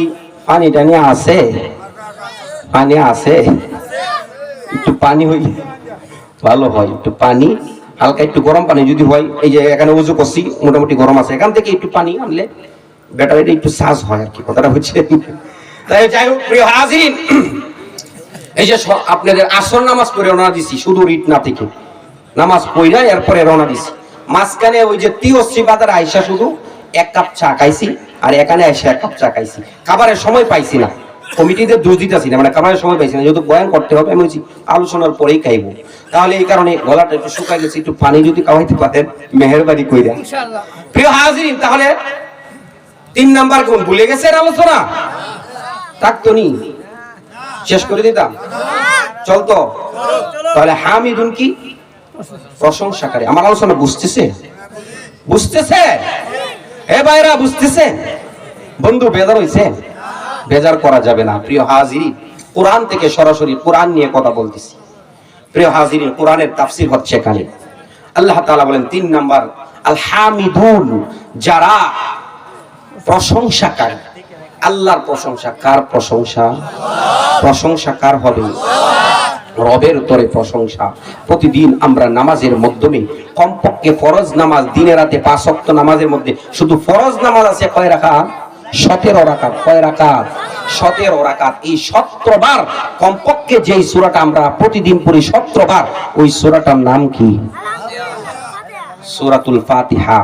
পানি টানি আছে? পানি আছে? একটু পানি হইলে ভালো হয়, একটু পানি, হালকা একটু গরম পানি যদি হয়, এই যে এখানে উজু করছি মোটামুটি গরম আছে, এখান থেকে একটু পানি আনলে ব্যাটারিটা একটু চার্জ হয় আর কি, কথাটা হচ্ছে। তাই যাই হোক প্রিয় হাজিরিন, এই যে আপনাদের আসর নামাজ পড়ে রওনা দিছি, শুধু রিট না থেকে নামাজ পড়া এরপরে রওনা দিছি। মাঝখানে ওই যে তিয়শ্রী বাজার আইসা শুধু 1 কাপ চা খাইছি, আর এখানে আইসা 1 কাপ চা খাইছি। খাবারের সময় পাইছি না, কমিটিতে দোষ দিতেছি না, মানে খাবারের সময় পাইছি না, যেহেতু বয়ান করতে হবে, আমি বলছি আলোচনার পরেই খাইবো। তাহলে এই কারণে গলাটা একটু শুকাই গেছে, একটু পানি যদি খাওয়াইতে পারেন মেহেরবানি কইরা। প্রিয় হাজিরিন, তাহলে 3 নাম্বার গুণ ভুলে গেছেন আলোচনা? থাকতো নি, শেষ করে দিতাম, চলতো। তাহলে হামিদুন কি? প্রশংসাকারী। আমার আলোচনা বুঝতেছে? বুঝতেছে? এ ভাইরা বুঝতেছে? বন্ধু বেজার হইছে? বেজার করা যাবে না। প্রিয় হাজিরিন, কোরআন থেকে সরাসরি কোরআন নিয়ে কথা বলতেছি। প্রিয় হাজিরিন, কোরআনের তাফসীর হচ্ছে এখানে। আল্লাহ তাআলা বলেন 3 নাম্বার আল হামিদুন, যারা প্রশংসাকারী। আল্লাহর প্রশংসা। কার প্রশংসা? প্রশংসা কার হবে? রবের তরে প্রশংসা। প্রতিদিন আমরা নামাজের মাধ্যমে কমপক্ষে ফরজ নামাজ, দিনে রাতে 5 ওয়াক্ত নামাজের মধ্যে শুধু ফরজ নামাজ আছে কয় রাকাত? 17 রাকাত। কয় রাকাত? 17 রাকাত। এই 17 বার কমপক্ষে যেই সূরাটা আমরা প্রতিদিন পড়ি 17 বার, ওই সূরাটার নাম কি? সূরাতুল ফাতিহা।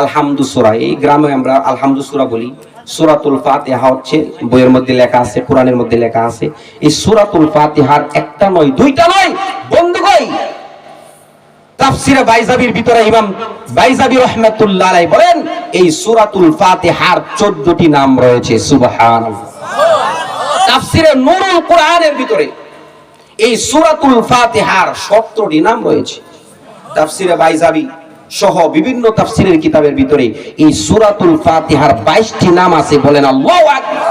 আলহামদু সূরা, এই গ্রামে আমরা আলহামদু সূরা বলি। সূরাতুল ফাতিহা হচ্ছে বইয়ের মধ্যে লেখা আছে, কোরআনের মধ্যে লেখা আছে। এই সূরাতুল ফাতিহার একটা নয়, দুইটা নয় বন্ধুগণ, তাফসীরে বাইজাবির ভিতরে ইমাম বাইজাবি রাহমাতুল্লাহ আলাইহি বলেন এই সূরাতুল ফাতিহার 14টি নাম রয়েছে। সুবহানাল্লাহ। তাফসীরে নূরুল কোরআনের ভিতরে এই সূরাতুল ফাতিহার 17টি নাম রয়েছে। তাফসিরে বাইজাবি সহ বিভিন্ন তাফসিরের কিতাবের ভিতরে এই সূরাতুল ফাতিহার 22টি নাম আছে। বলেন আল্লাহু আকবার।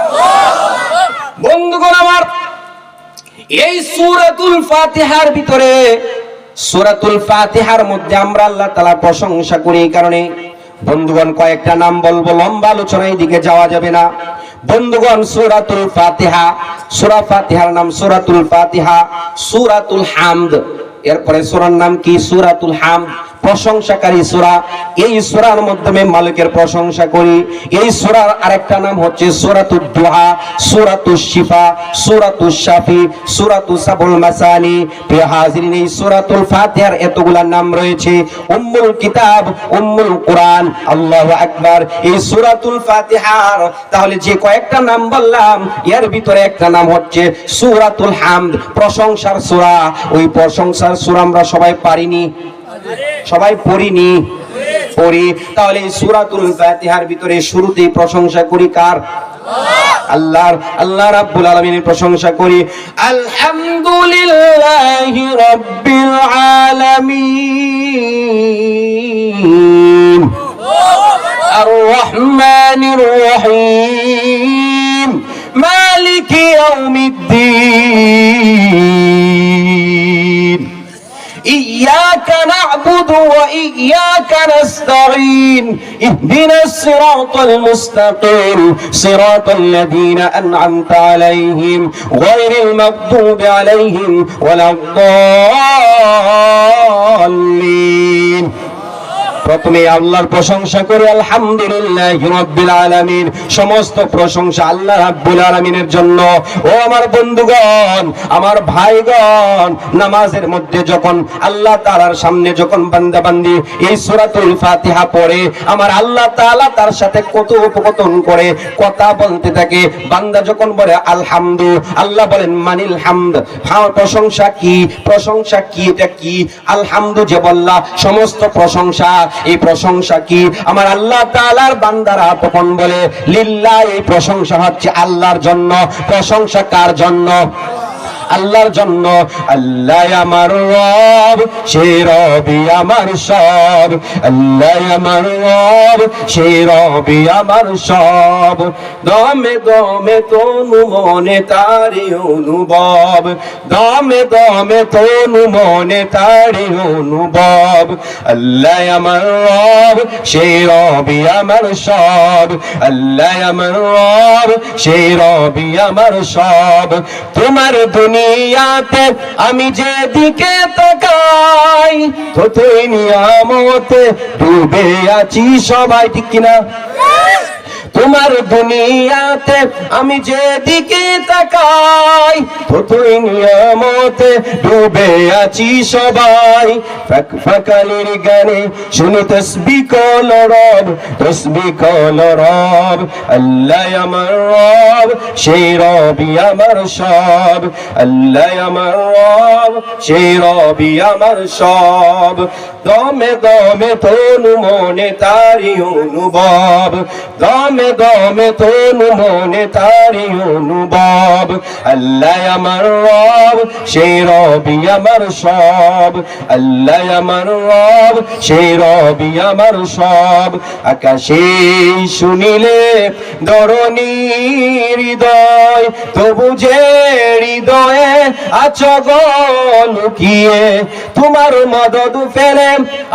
বন্ধুগণ আমার, এই সূরাতুল ফাতিহার ভিতরে, সূরাতুল ফাতিহার মধ্যে আমরা আল্লাহ তাআলা প্রশংসা করি। এই কারণে বন্ধুগণ কয়েকটা নাম বলবো, লম্বা আলোচনার দিকে যাওয়া যাবে না। বন্ধুগণ, সূরাতুল ফাতিহা, সূরা ফাতিহার নাম সূরাতুল ফাতিহা, সূরাতুল হামদ। এরপরে সূরার নাম কি? সূরাতুল হামদ, প্রশংসাকারী সূরা। এই সূরার মাধ্যমে মালিকের প্রশংসা করি। এই সূরার আরেকটা নাম হচ্ছে সূরাতুদ দুহা, সূরাতুশ শিফা, সূরাতুশ শাফি, সূরাতুস সাবুল মাসানি। প্রিয় হাজিরিন, এই সূরাতুল ফাতিহার এতগুলা নাম রয়েছে। উম্মুল কিতাব, উম্মুল কুরআন। আল্লাহু আকবার। এই সূরাতুল ফাতিহার তাহলে যে কয়েকটা নাম বললাম, এর ভিতরে একটা নাম হচ্ছে সূরাতুল হামদ, প্রশংসার সূরা। ওই প্রশংসার সূরা আমরা সবাই পারিনি, সবাই পড়িনি, পড়ি। তাহলে এই সূরাতুল ফাতিহার ভিতরে শুরুতেই প্রশংসা করি কার? আল্লাহর। আল্লাহ রাব্বুল আলামিনের প্রশংসা করি। আলহামদুলিল্লাহি রাব্বিল আলামিন, আর রহমানির রহিম, মালিকি ইয়াউমিদ্দিন। إياك نعبد وإياك نستعين اهدنا الصراط المستقيم صراط الذين أنعمت عليهم غير المغضوب عليهم ولا الضالين। প্রথমে আল্লাহর প্রশংসা করি, আলহামদুলিল্লাহি রাব্বিল আলামিন। সমস্ত প্রশংসা আল্লাহ রাব্বুল আলামিনের জন্য। ও আমার বন্ধুগণ, আমার ভাইগণ, নামাজের মধ্যে যখন আল্লাহ তাআলার সামনে যখন বান্দা বান্দি এই সূরাতুল ফাতিহা পড়ে, আমার আল্লাহ তাআলা তার সাথে কথোপকথন করে, কথা বলতে থাকে। বান্দা যখন বলে আলহামদু, আল্লাহ বলেন মানিল হামদ। হ্যাঁ, প্রশংসা কি? প্রশংসা কি? এটা কি? আলহামদু যে বললা, সমস্ত প্রশংসা। এই প্রশংসা কি? আমার আল্লাহ তাআলার বান্দারা তখন বলে লিল্লাহ। এই প্রশংসা হচ্ছে আল্লাহর জন্য। প্রশংসা কার জন্য? আল্লাহর জন্য। আল্লাহ আমার রব, সে রবি আমার সব। আল্লাহ আমার রব, সে রবি আমার সব। দমে দমে তনু মনে তারি অনুভব, দমে দমে তনু মনে তারি অনুভব। আল্লাহ আমার রব, সে রবি আমার সব। আল্লাহ আমার রব, সে রবি আমার সব। তোমার দুনিয়াতে আমি যেদিকে তাকাই, ততই নিয়ামতে ডুবে আছি সবাই, ঠিক কিনা? তোমার দুনিয়াতে আমি যেদিকে তাকাই, ততই নিয়ামতে ডুবে আছি সবাই। ফাঁকালির গানে শুনি তসবিহ কল রব, তসবিহ কল রব। আল্লাহ আমার রব, সেই রবি আমার সব। আল্লাহ আমার রব, সেই রবি আমার সব। দমে দমে তনু মনে তারি অনুভব, দমে দমে তনু মনে তারি অনুভব। আল্লাহ আমার রব, সেই রবি আমার সব। আল্লাহ আমার রব, সেই রবি আমার সব। আকাশে শুনিলে ধরণী হৃদয়, তবু যে হৃদয়ে আছো গো লুকিয়ে। তোমার মদদ ফেলে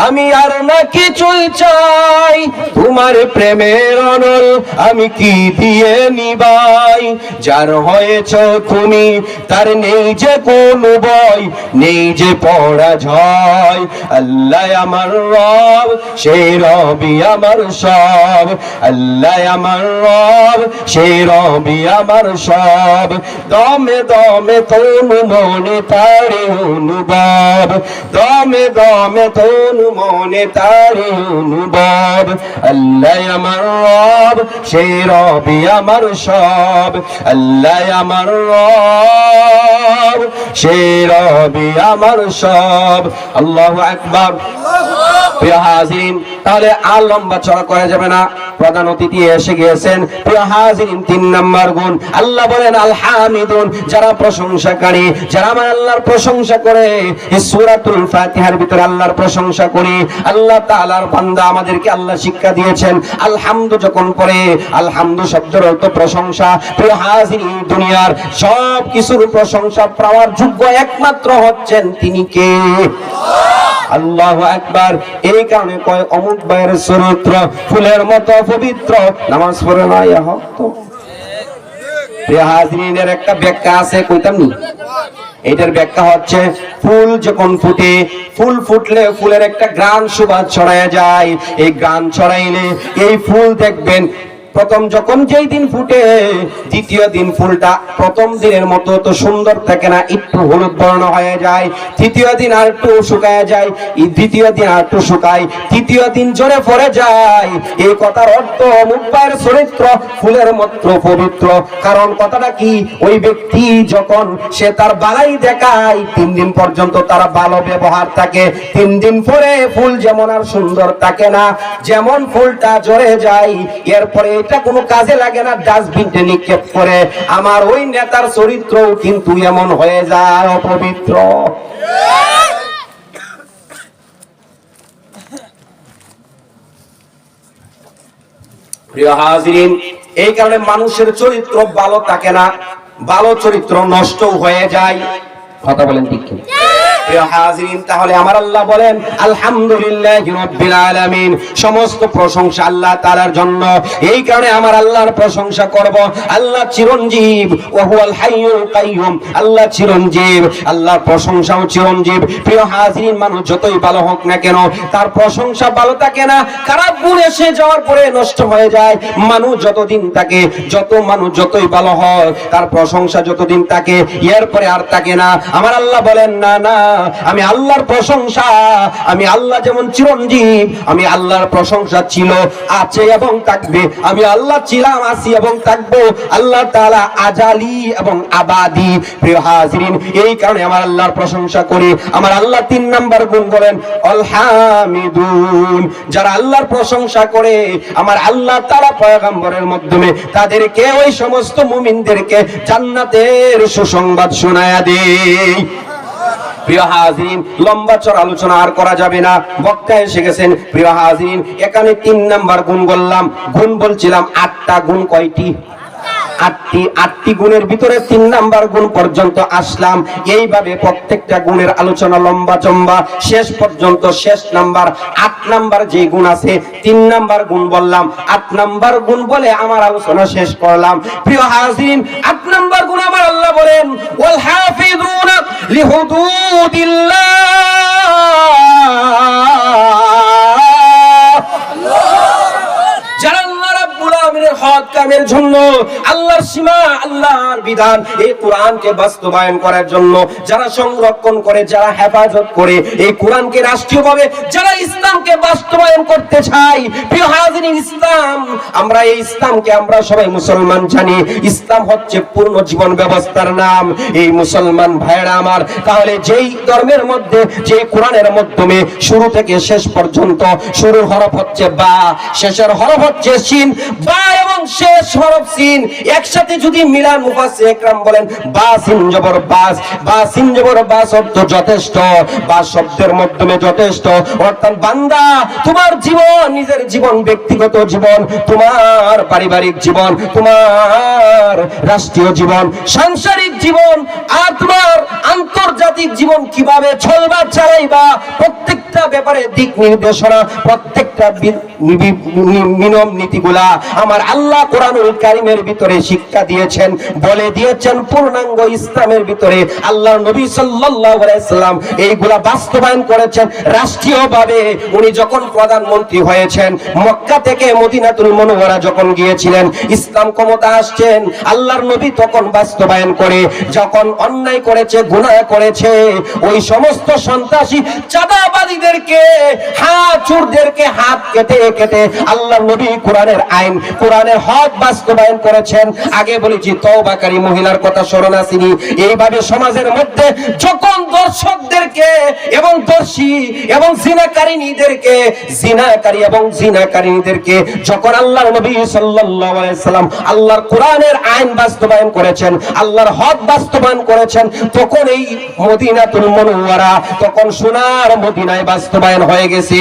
আমি আর না কিছুই চাই, তোমার প্রেমের অনল আমি কি দিয়ে নিবাই। যার হয়েছ তুমি তার নেই যে কোনো ভয়, নেই যে পরাজয়। আল্লাহ আমার রব, সেই রবি আমার সব। আল্লাহ আমার রব, সেই রবি আমার সব। দমে দমে তনু মনে তারি অনুভব, দমে দমে তনু মনে তারি অনুভব। আল্লাহ আমার রব, সেই রবি আমার সব। আল্লাহ আমার রব, সেই রবি আমার সব। আল্লাহু আকবার। প্রিয় হাজিরিন, তাহলে আর লম্বা চড়া করা যাবে না। প্রধান অতিথি এসে গিয়েছেন। প্রিয় হাজিরিন, 3 নাম্বার গুণ আল্লাহ বলেন আল হামিদুন, যারা প্রশংসাকারী, যারা আমার আল্লাহর প্রশংসা করে। এই সূরাতুল ফাতিহার ভিতরে আল্লাহর প্রশংসা করি। আল্লাহ তাআলার বান্দা, আমাদেরকে আল্লাহ শিক্ষা দিয়েছেন আলহামদু যখন পড়ে, আলহামদু শব্দের অর্থ প্রশংসা। প্রিয় হাজিরিন, দুনিয়ার সব কিছুর প্রশংসা পাওয়ার যোগ্য একমাত্র হচ্ছেন তিনি কে? আল্লাহু আকবার। এই কারণে কয় অমুক ভাইয়ের চরিত্র ফুলের মতো পবিত্র, নামাজ পড়ে না ইয়া হক তো। প্রিয় হাজিরিনের একটা ব্যাখ্যা আছে, কইতাম নি? এটার ব্যাখ্যা হচ্ছে ফুল যখন ফুটে, ফুল ফুটলে ফুলের একটা ঘ্রাণ সুবাস ছড়ায় যায়। এই ঘ্রাণ ছড়াইলে এই ফুল দেখবেন প্রথম যখন যেই দিন ফুটে, দ্বিতীয় দিন ফুলটা প্রথম দিনের মতো তো সুন্দর থাকে না, একটু হলুদ বর্ণ হয়ে যায়। তৃতীয় দিন আর একটু শুকায় যায়, দ্বিতীয় দিন আর একটু শুকায়, তৃতীয় দিন জোরে পড়ে যায়। এই কথার অর্থ মুক্তার চরিত্র ফুলের মতো পবিত্র। কারণ কথাটা কি, ওই ব্যক্তি যখন সে তার বালাই দেখায় 3 দিন পর্যন্ত তার ভালো ব্যবহার থাকে, 3 দিন পরে ফুল যেমন আর সুন্দর থাকে না, যেমন ফুলটা ঝরে যায় এরপরে এটা কোনো কাজে লাগে না, ডাস্টবিনে নিক্ষেপ করে, আমার ওই নেতার চরিত্র কিন্তু এমন হয়ে যায় অপবিত্র। প্রিয় হাজিরিন, এই কারণে মানুষের চরিত্র ভালো থাকে না, ভালো চরিত্র নষ্ট হয়ে যায়। কথা বলেন ঠিক কি? প্রিয় হাজিরিন, তাহলে আমার আল্লাহ বলেন আলহামদুলিল্লাহি রাব্বিল আলামিন, সমস্ত প্রশংসা আল্লাহ তাআলার জন্য। এই কারণে আমার আল্লাহর প্রশংসা করব। আল্লাহ চিরঞ্জীব, ওয়া হুয়াল হাইয়ুল কাইয়ুম, আল্লাহ চিরঞ্জীব, আল্লাহর প্রশংসাও চিরঞ্জীব। প্রিয় হাজিরিন, মানুষ যতই ভালো হোক না কেন তার প্রশংসা ভালো থাকে না, খারাপ গুণ এসে যাওয়ার পরে নষ্ট হয়ে যায়। মানুষ যতদিন থাকে, মানুষ যতই ভালো হয় তার প্রশংসা যতদিন থাকে, এরপরে আর থাকে না। আমার আল্লাহ বলেন না না, আমি আল্লাহর প্রশংসা, আমি আল্লাহ যেমন চিরঞ্জীব, আমি আল্লাহর প্রশংসা ছিল, আছে এবং থাকবে। আমি আল্লাহ ছিলাম, আছি এবং থাকবো। আল্লাহ তাআলা আজালি এবং আবাদি। প্রিয় হাজিরিন, এই কারণে আমার আল্লাহর প্রশংসা করি। আমার আল্লাহ 3 নাম্বার গুণ বলেন আল হামিদুন, যারা আল্লাহর প্রশংসা করে আমার আল্লাহ তাআলা পয়গম্বরের মাধ্যমে তাদেরকে, ওই সমস্ত মুমিনদেরকে জান্নাতের সুসংবাদ শোনায়া দেয়। প্রিয় হাজিরিন, লম্বা চড়া আলোচনা আর করা যাবে না, বক্তা এসে গেছেন। প্রিয় হাজিরিন, এখানে 3 নাম্বার গুণ বললাম। গুণ বলছিলাম 8টা গুণ। কয়টি? 8টি গুণের ভিতরে 3 নাম্বার গুণ পর্যন্ত আসলাম। এইভাবে প্রত্যেকটা গুণের আলোচনা লম্বা চম্বা শেষ পর্যন্ত, শেষ নাম্বার 8 নাম্বার যে গুণ আছে, 3 নাম্বার গুণ বললাম, 8 নাম্বার গুণ বলে আমার আলোচনা শেষ করলাম। প্রিয় হাজিরিন, 8 নাম্বার গুণ আমার আল্লাহ বলেন ওয়াল হাফিজুনা লিহুদুদিল্লাহ, যারা আল্লাহ রাব্বুল আলামিনের হক কামের জন্য, আল্লাহর সীমা, আল্লাহর বিধান, এই কোরআনকে বাস্তবায়ন করার জন্য যারা সংরক্ষণ করে, যারা হেফাজত করে, এই কোরআনকে রাষ্ট্রীয়ভাবে যারা ইসলামকে বাস্তবায়ন করতে চায়। প্রিয় হাজিরিন, ইসলাম, আমরা এই ইসলামকে আমরা সবাই মুসলমান জানি। ইসলাম হচ্ছে পূর্ণ জীবন ব্যবস্থার নাম। এই মুসলমান ভাইরা আমার, তাহলে যেই ধর্মের মধ্যে, যে কোরআনের মাধ্যমে শুরু থেকে শেষ পর্যন্ত, শুরুর হরফ হচ্ছে বা, শেষের হরফ হচ্ছে সিন, বা এবং শেষ হরফ সিন একসাথে যদি মিলান, মুফাসসির ইকরাম বলেন বা সিন জবর বাস, বা সিন জবর বা শব্দ যথেষ্ট, বা শব্দের মাধ্যমে যথেষ্ট। অর্থাৎ বান্দা, তোমার জীবন, নিজের জীবন, ব্যক্তিগত জীবন, তোমার পারিবারিক জীবন, তোমার রাষ্ট্রীয় জীবন, সাংসারিক জীবন, আর তোমার আন্তর্জাতিক জীবন কিভাবে চলবা, চালাইবা, প্রত্যেকটা ব্যাপারে দিক নির্দেশনা, প্রত্যেকটা নিয়ম নীতিগুলা আমার আল্লাহ কোরআনুল কারীমের ভিতরে শিক্ষা দিয়েছেন, বলে দিয়েছেন। পূর্ণাঙ্গ ইসলামের ভিতরে আল্লাহর নবী সাল্লাল্লাহু আলাইহি সাল্লাম এইগুলা বাস্তবায়ন করেছেন রাষ্ট্রীয়ভাবে। উনি যখন প্রধানমন্ত্রী হয়েছেন, মক্কা থেকে মদিনাতুল মুনাওয়ারা যখন গিয়েছিলেন, ইসলাম ক্ষমতা আসছেন, আল্লাহর নবী তখন বাস্তবায়ন করে, যখন অন্যায় করেছে, গুনাহ করেছে, ওই সমস্ত সন্ত্রাসী চাঁদাবাদীদের চোরদেরকে হাত কেটে কেটে আল্লাহর নবী কোরআনের আইন, কোরআনের হক বাস্তবায়ন করেছেন। আগে বলেছি তওবাকারী মহিলার কথা স্মরণ আসেনি। এইভাবে সমাজের মধ্যে যখন দর্শকদেরকে এবং দর্শী এবং জিনাকারিনীদেরকে, জিনাকারী এবং জিনাকারিনীদেরকে যখন আল্লাহর নবী সাল্লাল্লাহু আলাইহি সাল্লাম আল্লাহর কোরআনের আইন বাস্তবায়ন করেছেন, আল্লাহর হক বাস্তবায়ন করেছেন, তখন এই মদিনাতুল মুনাওয়ারা, তখন সোনার মদিনায় বাস্তবায়ন হয়ে গেছে।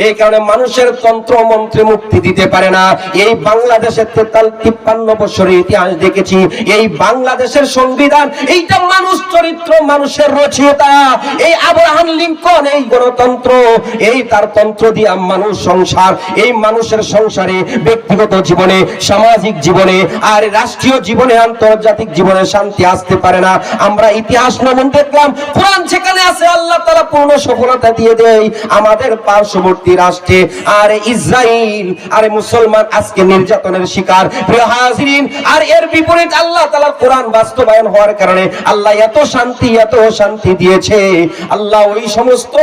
এই কারণে মানুষের তন্ত্র মন্ত্রে মুক্তি দিতে পারে না। এই বাংলাদেশের 53 বছরের ইতিহাস দেখেছি। এই বাংলাদেশের সংবিধান, এইটা মানুষ চরিত্র, মানুষের রচয়িতা। এই আব্রাহাম লিঙ্কন, এই গণতন্ত্র, এই তার তন্ত্র দিয়ে মানুষ সংসার, এই মানুষের সংসারে, ব্যক্তিগত জীবনে, সামাজিক জীবনে আর রাষ্ট্রীয় জীবনে, আন্তর্জাতিক জীবনে শান্তি আসতে পারে না। আমরা ইতিহাস নমন দেখলাম, কোরআন যেখানে আছে আল্লাহ তাআলা পূর্ণ সফলতা দিয়ে দেয়। আমাদের পার্শ্ববর্তী রাষ্ট্রে আর ইসরায়েল আর মুসলমান আজকে নির্যাতনের শিকার। প্রিয় হাজিরিন, আর এর বিপরীত আল্লাহ তাআলার কোরআন বাস্তবায়ন হওয়ার কারণে আল্লাহ এত শান্তি দিয়েছে। আল্লাহ ওই সমস্ত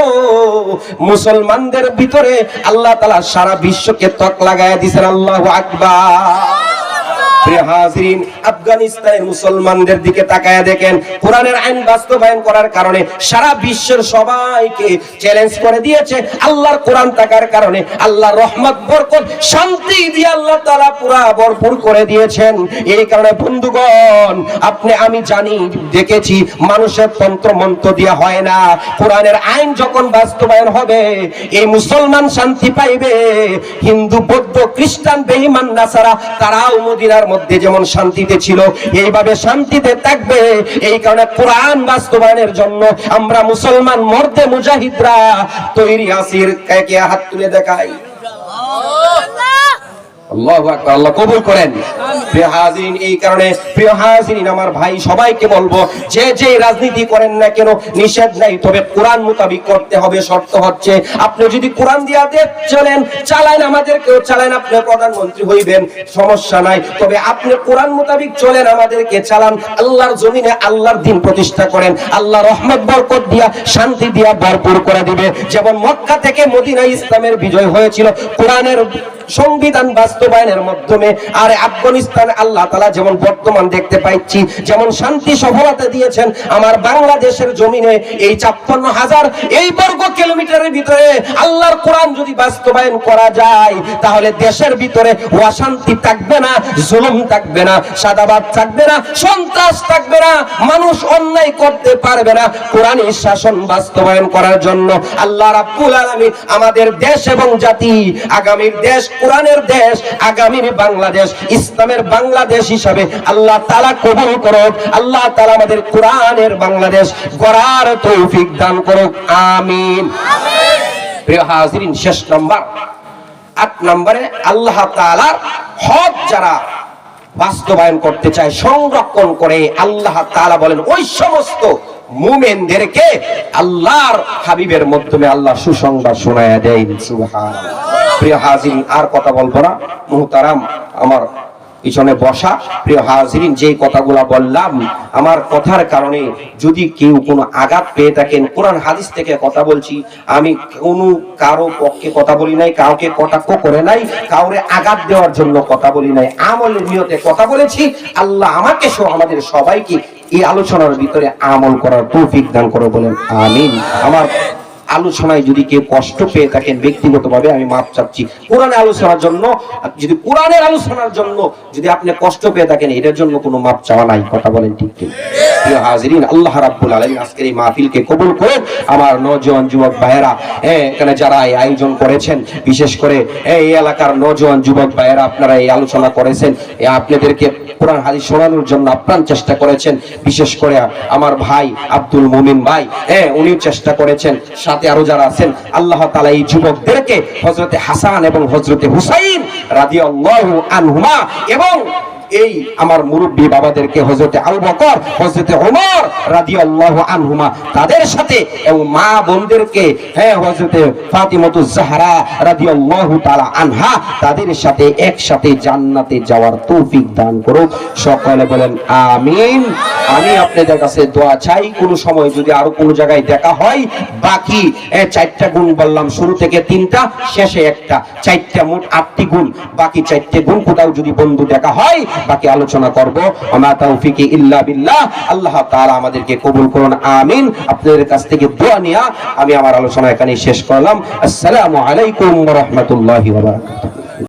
মুসলমানদের ভিতরে আল্লাহ তাআলা সারা বিশ্বকে তক লাগায়া দিয়েছেন। আল্লাহু আকবার। প্রিয় হাজিরিন, আফগানিস্তানের মুসলমানদের দিকে তাকায়া দেখেন, কোরআনের আইন বাস্তবায়ন করার কারণে সারা বিশ্বের সবাইকে চ্যালেঞ্জ করে দিয়েছে। আল্লাহর কোরআন থাকার কারণে আল্লাহর রহমত, বরকত, শান্তি দিয়ে আল্লাহ তাআলা পুরা ভরপুর করে দিয়েছেন। এই কারণে বন্ধুগণ, আপনি আমি জানি, দেখেছি, মানুষের তন্ত্র মন্ত্র দিয়ে হয় না। কোরআনের আইন যখন বাস্তবায়ন হবে, এই মুসলমান শান্তি পাইবে। হিন্দু, বৌদ্ধ, খ্রিস্টান, বেঈমান, নাসারা তারাও মদিনার মধ্যে যেমন শান্তিতে ছিল, এইভাবে শান্তিতে থাকবে। এই কারণে কোরআন বাস্তবায়নের জন্য আমরা মুসলমান মর্দে মুজাহিদরা তৈরি আছি। কে হাত তুলে দেখাই। আল্লাহু আকবার, আল্লাহ কবুল করেন। প্রিয় হাজিরিন, এই কারণে প্রিয় হাজিরিন, আমার ভাই সবাইকে বলবো, যে রাজনীতি করেন না কেন, নিষেধ নাই, তবে কোরআন মোতাবিক করতে হবে। শর্ত হচ্ছে, আপনি যদি কোরআন দিয়া চলেন, চালান, আমাদেরকেও চালান, আপনি প্রধানমন্ত্রী হইবেন, সমস্যা নাই, তবে আপনি কোরআন মোতাবিক চলেন, আমাদেরকে চালান। আল্লাহর জমিনে আল্লাহর দ্বীন প্রতিষ্ঠা করেন, আল্লাহ রহমত, বরকত দিয়া, শান্তি দিয়া ভরপুর করে দিবে। যেমন মক্কা থেকে মদিনায় ইসলামের বিজয় হয়েছিল কোরআনের সংবিধান বাস্তবায়নের মাধ্যমে। আর আফগানিস্তান আল্লাহ তাআলা যেমন বর্তমান দেখতে পাচ্ছি, যেমন শান্তি সফলতা দিয়েছেন, আমার বাংলাদেশের জমিনে এই ৫৬,০০০ এই বর্গ কিলোমিটারের ভিতরে আল্লাহর কোরআন যদি বাস্তবায়ন করা যায়, তাহলে দেশের ভিতরে অশান্তি থাকবে না, জুলুম থাকবে না, সাদাবাদ থাকবে না, সন্ত্রাস থাকবে না, মানুষ অন্যায় করতে পারবে না। কোরআনের শাসন বাস্তবায়ন করার জন্য আল্লাহ রাব্বুল আলামিন আমাদের দেশ এবং জাতি, আগামীর দেশ, কোরআনের দেশ, আগামীর বাংলাদেশ, ইসলামের বাংলাদেশ হিসাবে আল্লাহ তাআলা কবুল করুক। আল্লাহ তাআলা আমাদের কোরআনের বাংলাদেশ গড়ার তৌফিক দান করুক। আমিন। প্রিয় হাজিরিন, শেষ নাম্বার ৮ নম্বরে, আল্লাহ তাআলার হক যারা বাস্তবায়ন করতে চায়, সংরক্ষণ করে, আল্লাহ তাআলা বলেন ওই সমস্ত মুমিনদেরকে আল্লাহর হাবিবের মাধ্যমে আল্লাহ সুসংবাদ শোনায়া দেন। সুবহানাল্লাহ। প্রিয় হাজিরিন, আর কথা বলবো না, মুহতারাম আমার পিছনে বসা প্রিয় হাজিরিন, যে কথাগুলা বললাম, আমার কথার কারণে যদি কেউ কোনো আঘাত পেয়ে থাকেন, কোরআন হাদিস থেকে কথা বলছি, আমি কোনো কারো পক্ষে কথা বলি নাই, কাউকে কটাক্ষ করে নাই, কাউরে আঘাত দেওয়ার জন্য কথা বলি নাই, আমলের নিয়তে কথা বলেছি। আল্লাহ আমাকে সহ আমাদের সবাইকে এই আলোচনার ভিতরে আমল করার তৌফিক দান করে বলেন আমিন। আমার আলোচনায় যদি কেউ কষ্ট পেয়ে থাকেন, ব্যক্তিগতভাবে আমি মাপ চাচ্ছি। কোরআনের আলোচনার জন্য, যদি কোরআনের আলোচনার জন্য যদি আপনি কষ্ট পেয়ে থাকেন, এটার জন্য কোনো মাপ চাওয়া নাই। কথা বলেন ঠিক কি? প্রিয় হাজিরিন, আল্লাহ রাব্বুল আলামিন আজকের এই মাহফিলকে কবুল করে আমার নওজোয়ান যুবক ভাইয়েরা, এখানে যারা এই আয়োজন করেছেন, বিশেষ করে এই এলাকার নওজোয়ান যুবক ভাইয়েরা, আপনারা এই আলোচনা করেছেন, আপনাদেরকে কোরআন হাদিস শোনানোর জন্য আপ্রাণ চেষ্টা করেছেন। বিশেষ করে আমার ভাই আব্দুল মুমিন ভাই, উনিও চেষ্টা করেছেন, সাথে আরো যারা আছেন। আল্লাহ তাআলা এই যুবকদেরকে হযরতে হাসান এবং হযরতে হুসাইন রাদিয়াল্লাহু আনহুমা এবং এই আমার মুরব্বী বাবাদেরকে হযরতে আবু বকর, হযরতে ওমর রাদিয়াল্লাহু আনহুমা তাদের সাথে এবং মা বোনদেরকে হযরতে ফাতিমাতুজ জাহরা রাদিয়াল্লাহু তাআলা আনহা তাদের সাথে একসাথে জান্নাতে যাওয়ার তৌফিক দান করুক। সকলে বলেন আমিন। আমি আপনাদের কাছে দোয়া চাই, কোন সময় যদি আরো কোন জায়গায় দেখা হয়, বাকি 4টা গুণ বললাম, শুরু থেকে 3টা, শেষে 1টা, 4টা, মোট 8টি গুণ, বাকি 4টে গুণ কোথাও যদি বন্ধু দেখা হয় বাকি আলোচনা করব। আমা তাওফিকি ইল্লা বিল্লাহ। আল্লাহ তাআলা আমাদেরকে কবুল করুন, আমিন। আপনাদের কাছ থেকে দোয়া নিয়ে আমি আমার আলোচনা এখানে শেষ করলাম। আসসালামু আলাইকুম ওয়া রাহমাতুল্লাহি ওয়া বারাকাতুহু।